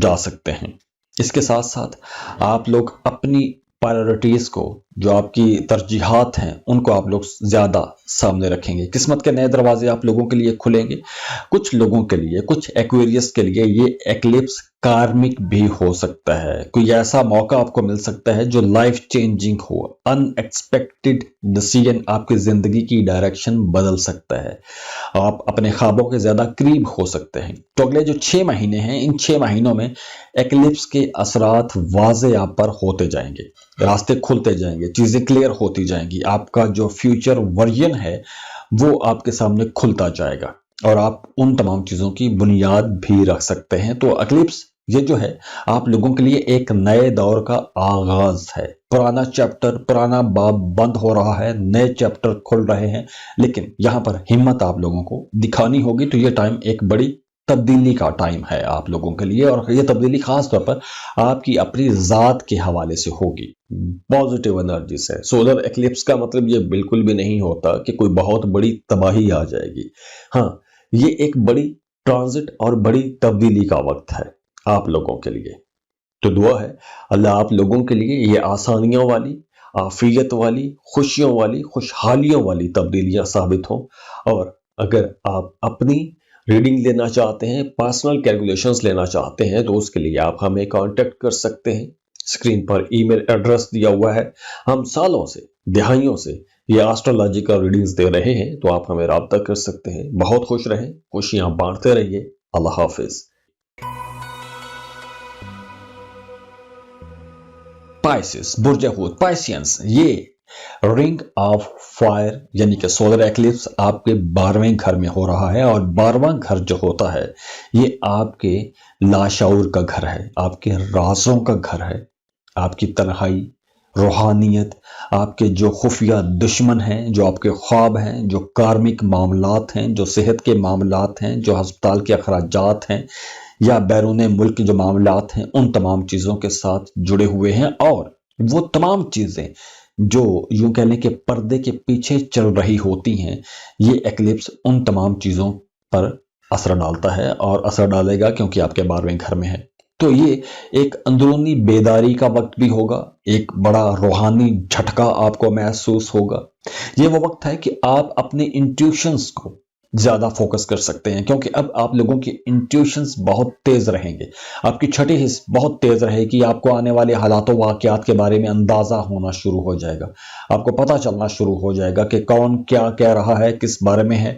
جا سکتے ہیں۔ اس کے ساتھ ساتھ آپ لوگ اپنی پرائورٹیز کو، جو آپ کی ترجیحات ہیں، ان کو آپ لوگ زیادہ سامنے رکھیں گے۔ قسمت کے نئے دروازے آپ لوگوں کے لیے کھلیں گے۔ کچھ لوگوں کے لیے، کچھ ایکویریس کے لیے یہ ایکلپس کارمک بھی ہو سکتا ہے۔ کوئی ایسا موقع آپ کو مل سکتا ہے جو لائف چینجنگ ہو۔ ان ایکسپیکٹڈ ڈیسیژن آپ کی زندگی کی ڈائریکشن بدل سکتا ہے۔ آپ اپنے خوابوں کے زیادہ قریب ہو سکتے ہیں۔ تو اگلے جو 6 مہینے ہیں، ان 6 مہینوں میں ایکلپس کے اثرات واضح آپ پر ہوتے جائیں گے، راستے کھلتے جائیں گے، چیزیں کلیئر ہوتی جائیں گی، آپ کا جو فیوچر ورژن ہے وہ آپ کے سامنے کھلتا جائے گا، اور آپ ان تمام چیزوں کی بنیاد بھی رکھ سکتے ہیں۔ تو ایکلپس یہ جو ہے آپ لوگوں کے لیے ایک نئے دور کا آغاز ہے۔ پرانا چیپٹر، پرانا باب بند ہو رہا ہے، نئے چیپٹر کھل رہے ہیں، لیکن یہاں پر ہمت آپ لوگوں کو دکھانی ہوگی۔ تو یہ ٹائم ایک بڑی تبدیلی کا ٹائم ہے آپ لوگوں کے لیے، اور یہ تبدیلی خاص طور پر آپ کی اپنی ذات کے حوالے سے ہوگی، پازیٹیو انرجی سے۔ سولر ایکلپس کا مطلب یہ بالکل بھی نہیں ہوتا کہ کوئی بہت بڑی تباہی آ جائے گی۔ ہاں، یہ ایک بڑی ٹرانزٹ اور بڑی تبدیلی کا وقت ہے آپ لوگوں کے لیے۔ تو دعا ہے اللہ آپ لوگوں کے لیے یہ آسانیوں والی، عافیت والی، خوشیوں والی، خوشحالیوں والی تبدیلیاں ثابت ہوں۔ اور اگر آپ اپنی ریڈنگ لینا چاہتے ہیں، پرسنل کیلکولیشنز لینا چاہتے ہیں، تو اس کے لیے آپ ہمیں کانٹیکٹ کر سکتے ہیں۔ اسکرین پر ای میل ایڈریس دیا ہوا ہے۔ ہم سالوں سے، دہائیوں سے یہ ایسٹرولوجی کا ریڈنگز دے رہے ہیں، تو آپ ہمیں رابطہ کر سکتے ہیں۔ بہت خوش رہیں، خوشیاں بانٹتے رہیے۔ اللہ حافظ۔ پائسس، برج حوت، پائسینس، یہ رنگ آف فائر یعنی کہ سولر ایکلپس آپ کے 12ویں گھر میں ہو رہا ہے، اور 12واں گھر جو ہوتا ہے یہ آپ کے لاشعور کا گھر ہے، آپ کے رازوں کا گھر ہے، آپ کی تنہائی، روحانیت، آپ کے جو خفیہ دشمن ہیں، جو آپ کے خواب ہیں، جو کارمک معاملات ہیں، جو صحت کے معاملات ہیں، جو ہسپتال کے اخراجات ہیں، یا بیرون ملک جو معاملات ہیں، ان تمام چیزوں کے ساتھ جڑے ہوئے ہیں۔ اور وہ تمام چیزیں جو یوں کہہ لیں کہ پردے کے پیچھے چل رہی ہوتی ہیں، یہ ایکلپس ان تمام چیزوں پر اثر ڈالتا ہے، اور اثر ڈالے گا کیونکہ آپ کے 12ویں گھر میں ہے۔ تو یہ ایک اندرونی بیداری کا وقت بھی ہوگا، ایک بڑا روحانی جھٹکا آپ کو محسوس ہوگا۔ یہ وہ وقت ہے کہ آپ اپنے انٹیوشنز کو زیادہ فوکس کر سکتے ہیں، کیونکہ اب آپ لوگوں کی انٹیوشنز بہت تیز رہیں گے، آپ کی چھٹی حص بہت تیز رہے گی، آپ کو آنے والے حالات و واقعات کے بارے میں اندازہ ہونا شروع ہو جائے گا، آپ کو پتہ چلنا شروع ہو جائے گا کہ کون کیا کہہ رہا ہے، کس بارے میں ہے،